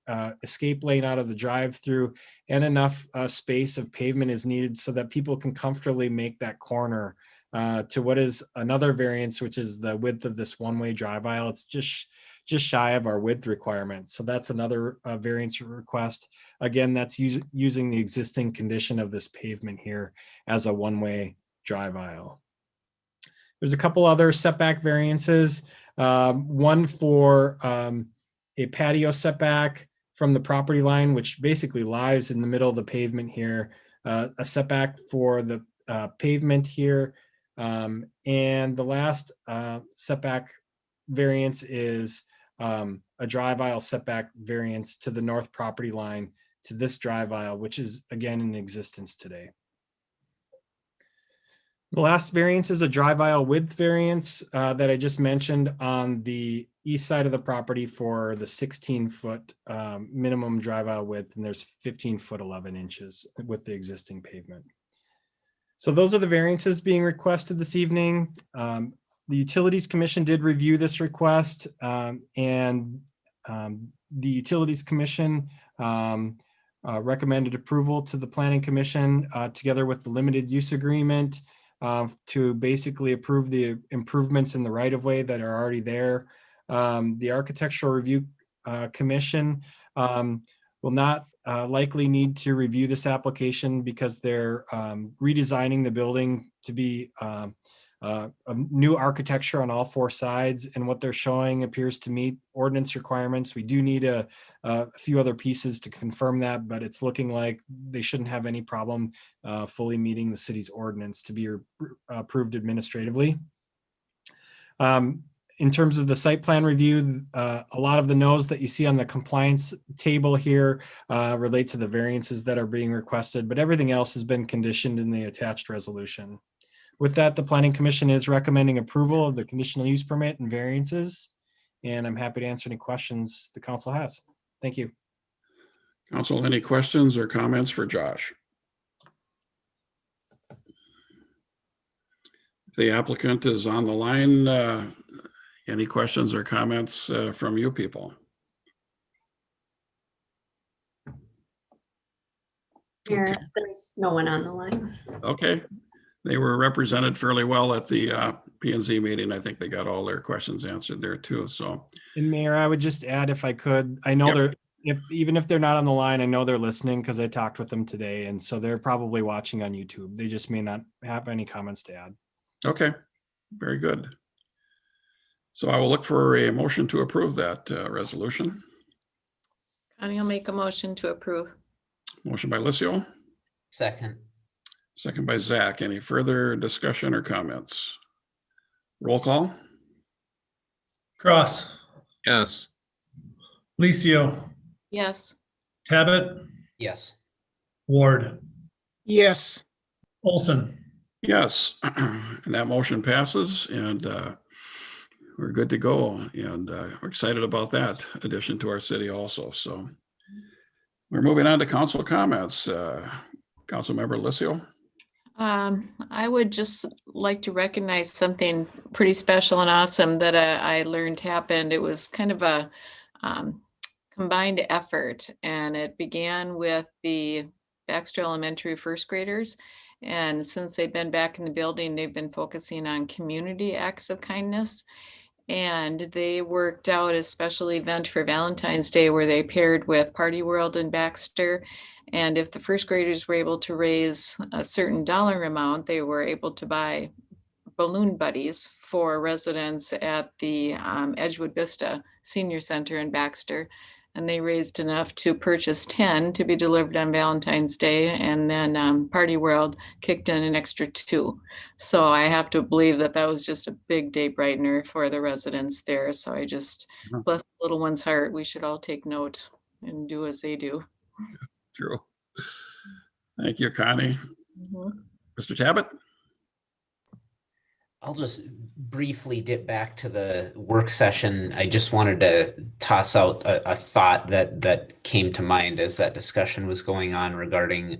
S2: escape lane out of the drive-through, and enough space of pavement is needed so that people can comfortably make that corner to what is another variance, which is the width of this one-way drive aisle. It's just shy of our width requirement. So that's another variance request. Again, that's using the existing condition of this pavement here as a one-way drive aisle. There's a couple other setback variances. One for a patio setback from the property line, which basically lies in the middle of the pavement here. A setback for the pavement here. And the last setback variance is a drive aisle setback variance to the north property line to this drive aisle, which is again in existence today. The last variance is a drive aisle width variance that I just mentioned on the east side of the property for the 16-foot minimum drive aisle width, and there's 15-foot 11 inches with the existing pavement. So those are the variances being requested this evening. The Utilities Commission did review this request, and the Utilities Commission recommended approval to the Planning Commission together with the limited use agreement to basically approve the improvements in the right-of-way that are already there. The Architectural Review Commission will not likely need to review this application because they're redesigning the building to be a new architecture on all 4 sides, and what they're showing appears to meet ordinance requirements. We do need a few other pieces to confirm that, but it's looking like they shouldn't have any problem fully meeting the city's ordinance to be approved administratively. In terms of the site plan review, a lot of the no's that you see on the compliance table here relate to the variances that are being requested, but everything else has been conditioned in the attached resolution. With that, the Planning Commission is recommending approval of the conditional use permit and variances, and I'm happy to answer any questions the council has. Thank you.
S3: Council, any questions or comments for Josh? The applicant is on the line. Any questions or comments from you people?
S5: There's no one on the line.
S3: Okay. They were represented fairly well at the P and Z meeting, I think they got all their questions answered there too. So,
S2: And Mayor, I would just add if I could, I know
S3: Yep.
S2: even if they're not on the line, I know they're listening because I talked with them today. And so they're probably watching on YouTube. They just may not have any comments to add.
S3: okay, very good. So I will look for a motion to approve that resolution.
S7: Connie will make a motion to approve.
S3: Motion by Licio,
S9: Second.
S3: second by Zach. Any further discussion or comments? Roll call?
S6: Cross,
S4: Yes.
S6: Licio,
S7: Yes.
S6: Tabit,
S9: Yes.
S6: Ward,
S1: Yes,
S6: Olson.
S3: Yes, and that motion passes, and we're good to go. And we're excited about that addition to our city also. So we're moving on to council comments. Councilmember Licio?
S7: I would just like to recognize something pretty special and awesome that I learned happened. It was kind of a combined effort, and it began with the Baxter Elementary first graders. And since they've been back in the building, they've been focusing on community acts of kindness. And they worked out a special event for Valentine's Day where they paired with Party World and Baxter. And if the first graders were able to raise a certain dollar amount, they were able to buy balloon buddies for residents at the Edgewood Vista Senior Center in Baxter. And they raised enough to purchase 10 to be delivered on Valentine's Day. And then Party World kicked in an extra 2. So I have to believe that that was just a big day brightener for the residents there. So I just bless the little one's heart. We should all take note and do as they do.
S3: True. Thank you, Connie.
S7: Mhm.
S3: Mr. Tabit?
S9: I'll just briefly dip back to the work session. I just wanted to toss out a thought that came to mind as that discussion was going on regarding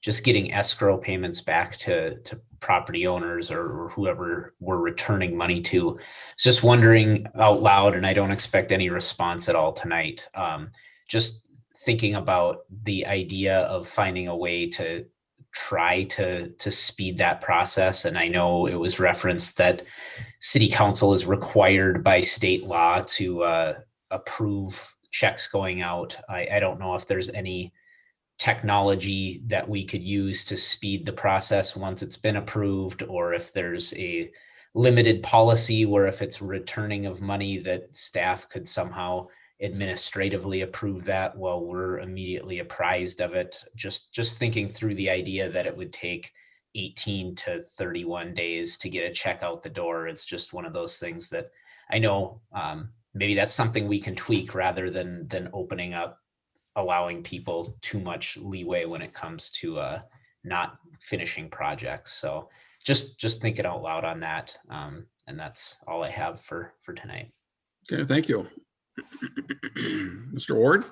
S9: just getting escrow payments back to property owners or whoever we're returning money to. Just wondering out loud, and I don't expect any response at all tonight. Just thinking about the idea of finding a way to try to speed that process. And I know it was referenced that city council is required by state law to approve checks going out. I don't know if there's any technology that we could use to speed the process once it's been approved, or if there's a limited policy where if it's returning of money that staff could somehow administratively approve that while we're immediately apprised of it. Just thinking through the idea that it would take 18 to 31 days to get a check out the door. It's just one of those things that I know maybe that's something we can tweak rather than opening up, allowing people too much leeway when it comes to not finishing projects. So just thinking out loud on that. And that's all I have for tonight.
S3: Okay, thank you. Mr. Ward?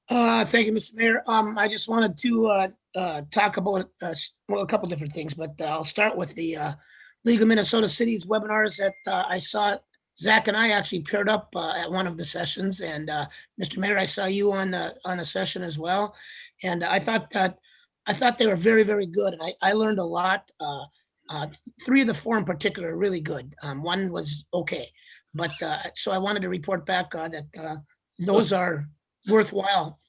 S1: thank you, Mr. Mayor. I just wanted to talk about well, a couple different things, but I'll start with the League of Minnesota Cities webinars that I saw. Zach and I actually paired up at one of the sessions, and Mr. Mayor, I saw you on the session as well, and I thought they were very, very good, and I learned a lot. 3 of the 4 in particular are really good. One was okay, but so I wanted to report back that those are worthwhile,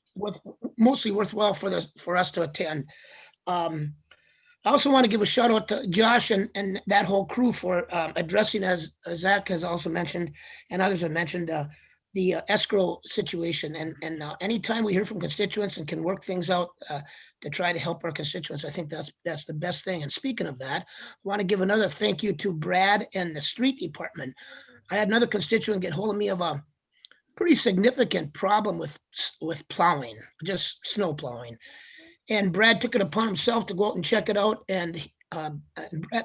S1: mostly worthwhile for us to attend. I also want to give a shout out to Josh and that whole crew for addressing, as Zach has also mentioned and others have mentioned, the escrow situation. And anytime we hear from constituents and can work things out to try to help our constituents, I think that's the best thing. And speaking of that, I want to give another thank you to Brad and the street department. I had another constituent get hold of me of a pretty significant problem with plowing, just snow plowing. And Brad took it upon himself to go out and check it out. And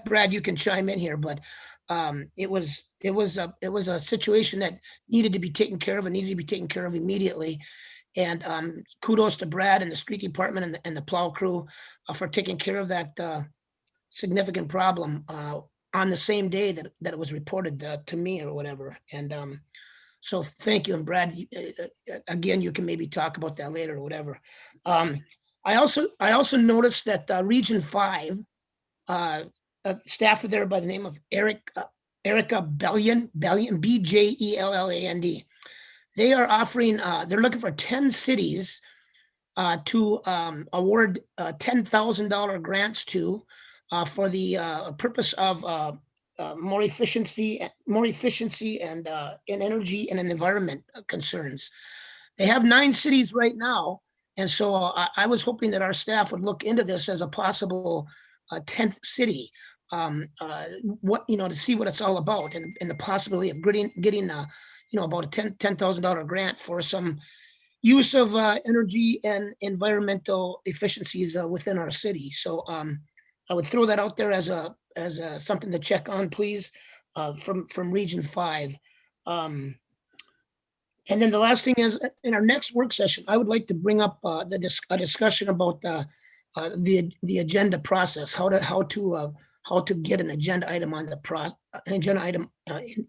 S1: Brad, you can chime in here, but it was a situation that needed to be taken care of and needed to be taken care of immediately. And kudos to Brad and the street department and the plow crew for taking care of that significant problem on the same day that it was reported to me or whatever. And so thank you. And Brad, again, you can maybe talk about that later or whatever. I also noticed that Region 5, a staffer there by the name of Erica Bellion, Bjelland. They are offering, they're looking for 10 cities to award $10,000 grants to for the purpose of more efficiency and in energy and in environment concerns. They have 9 cities right now, and so I was hoping that our staff would look into this as a possible 10th city. What, to see what it's all about, and the possibility of getting about a $10,000 grant for some use of energy and environmental efficiencies within our city. So I would throw that out there as something to check on, please, from Region 5. And then the last thing is, in our next work session, I would like to bring up a discussion about the agenda process, how to get an agenda item on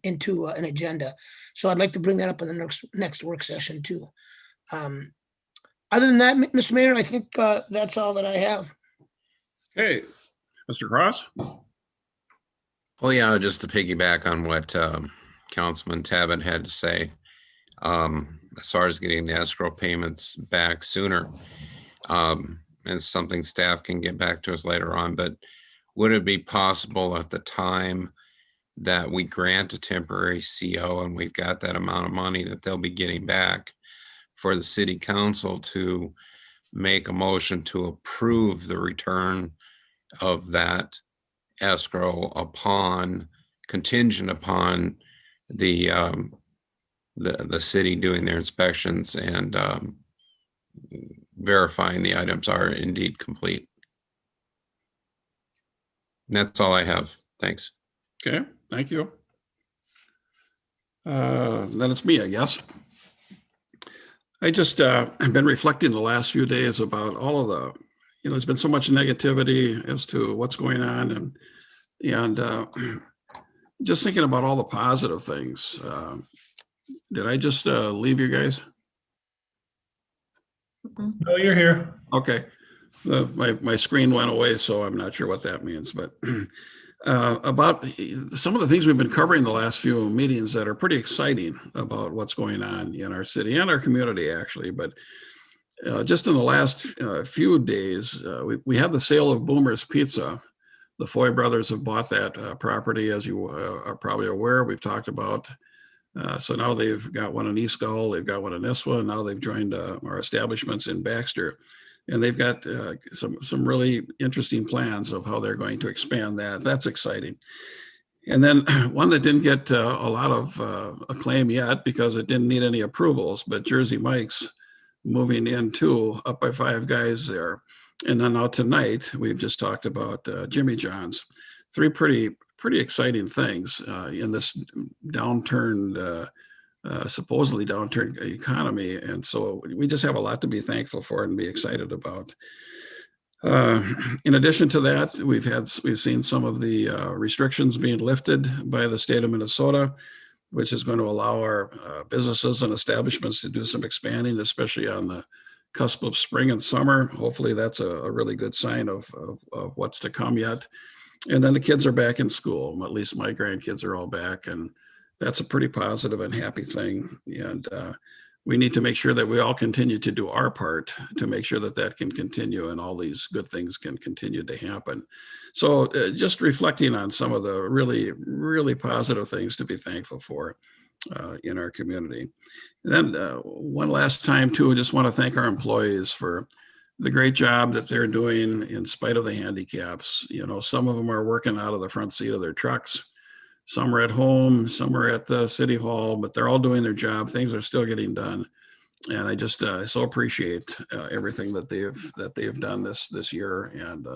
S1: into an agenda. So I'd like to bring that up in the next work session too. Other than that, Mr. Mayor, I think that's all that I have.
S3: Okay, Mr. Cross?
S4: Well, yeah, just to piggyback on what Councilman Tabbitt had to say, as far as getting the escrow payments back sooner, and something staff can get back to us later on, but would it be possible at the time that we grant a temporary CO and we've got that amount of money that they'll be getting back, for the city council to make a motion to approve the return of that escrow contingent upon the city doing their inspections and verifying the items are indeed complete. And that's all I have. Thanks.
S3: Okay, thank you. Then it's me, I guess. I just have been reflecting the last few days about all of the, there's been so much negativity as to what's going on, and just thinking about all the positive things. Did I just leave you guys?
S6: No, you're here.
S3: Okay. My screen went away, so I'm not sure what that means, but about some of the things we've been covering the last few meetings that are pretty exciting about what's going on in our city and our community, actually. But just in the last few days, we had the sale of Boomer's Pizza. The Foy brothers have bought that property, as you are probably aware. We've talked about. So now they've got one in East Gull, they've got one in Nisswa, and now they've joined our establishments in Baxter. And they've got some really interesting plans of how they're going to expand that. That's exciting. And then one that didn't get a lot of acclaim yet because it didn't need any approvals, but Jersey Mike's moving in too, up by 5 guys there. And then now tonight, we've just talked about Jimmy John's. 3 pretty exciting things in this downturned, supposedly downturned economy. And so we just have a lot to be thankful for and be excited about. In addition to that, we've seen some of the restrictions being lifted by the state of Minnesota, which is going to allow our businesses and establishments to do some expanding, especially on the cusp of spring and summer. Hopefully that's a really good sign of what's to come yet. And then the kids are back in school. At least my grandkids are all back, and that's a pretty positive and happy thing. And we need to make sure that we all continue to do our part to make sure that that can continue and all these good things can continue to happen. So just reflecting on some of the really, really positive things to be thankful for in our community. And then one last time too, I just want to thank our employees for the great job that they're doing in spite of the handicaps. Some of them are working out of the front seat of their trucks. Some are at home, some are at the city hall, but they're all doing their job. Things are still getting done. And I just so appreciate everything that they've done this year. And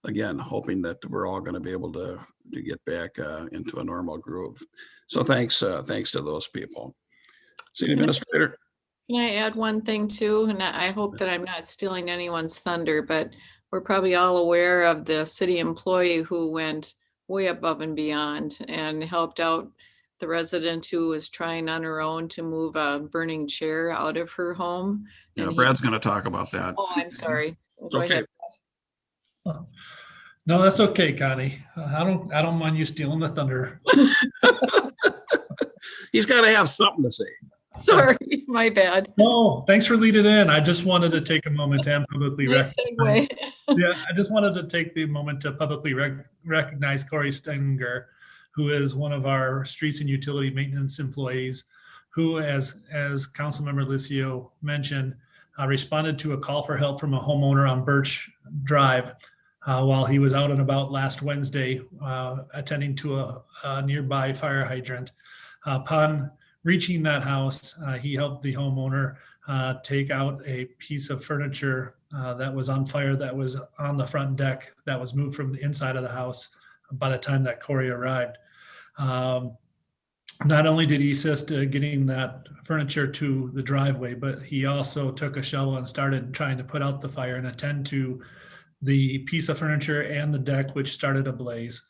S3: again, hoping that we're all going to be able to get back into a normal groove. So thanks to those people. City Administrator.
S7: Can I add one thing too? And I hope that I'm not stealing anyone's thunder, but we're probably all aware of the city employee who went way above and beyond and helped out the resident who was trying on her own to move a burning chair out of her home.
S3: Yeah,
S7: And
S3: Brad's going to talk about that.
S7: Oh, I'm sorry.
S3: It's
S7: Go
S3: okay.
S7: ahead.
S6: No, that's okay, Connie. I don't mind you stealing the thunder.
S3: He's got to have something to say.
S7: Sorry, my bad.
S6: No, thanks for leading in. I just wanted to take a moment and publicly
S7: Nice
S6: recognize.
S7: segue.
S6: Yeah, I just wanted to take the moment to publicly recognize Corey Stenger, who is one of our streets and utility maintenance employees, who, as Councilmember Licio mentioned, responded to a call for help from a homeowner on Birch Drive while he was out and about last Wednesday, attending to a nearby fire hydrant. Upon reaching that house, he helped the homeowner take out a piece of furniture that was on fire, that was on the front deck, that was moved from the inside of the house by the time that Corey arrived. Not only did he assist getting that furniture to the driveway, but he also took a shovel and started trying to put out the fire and attend to the piece of furniture and the deck, which started ablaze.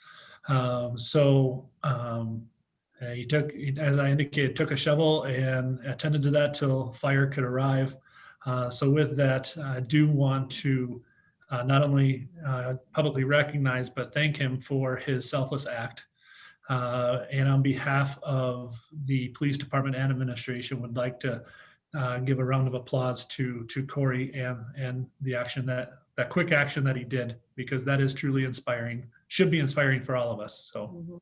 S6: He took, as I indicated, took a shovel and attended to that till fire could arrive. So with that, I do want to not only publicly recognize, but thank him for his selfless act. And on behalf of the police department and administration, would like to give a round of applause to Corey and the action that quick action that he did, because that is truly inspiring, should be inspiring for all of us. So.
S7: Mhm.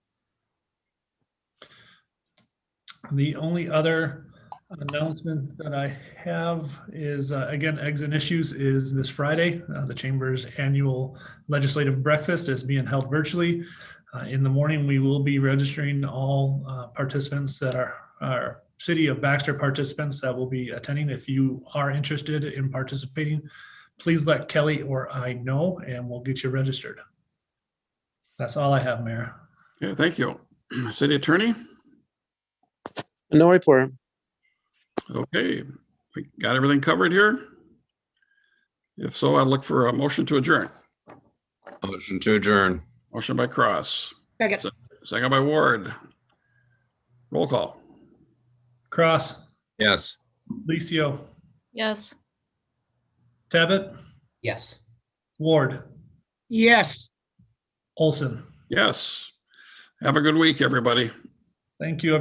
S6: The only other announcement that I have is, again, Eggs and Issues is this Friday. The Chamber's annual legislative breakfast is being held virtually. In the morning, we will be registering all participants that are City of Baxter participants that will be attending. If you are interested in participating, please let Kelly or I know, and we'll get you registered. That's all I have, Mayor.
S3: Okay, thank you. City Attorney?
S8: No report.
S3: Okay, we got everything covered here? If so, I'd look for a motion to adjourn.
S4: Motion to adjourn.
S3: Motion by Cross,
S1: Second.
S3: second by Ward. Roll call.
S6: Cross,
S4: Yes.
S6: Licio,
S7: Yes.
S6: Tabit,
S9: Yes.
S6: Ward,
S1: Yes.
S6: Olson.
S3: Yes. Have a good week, everybody.
S6: Thank you.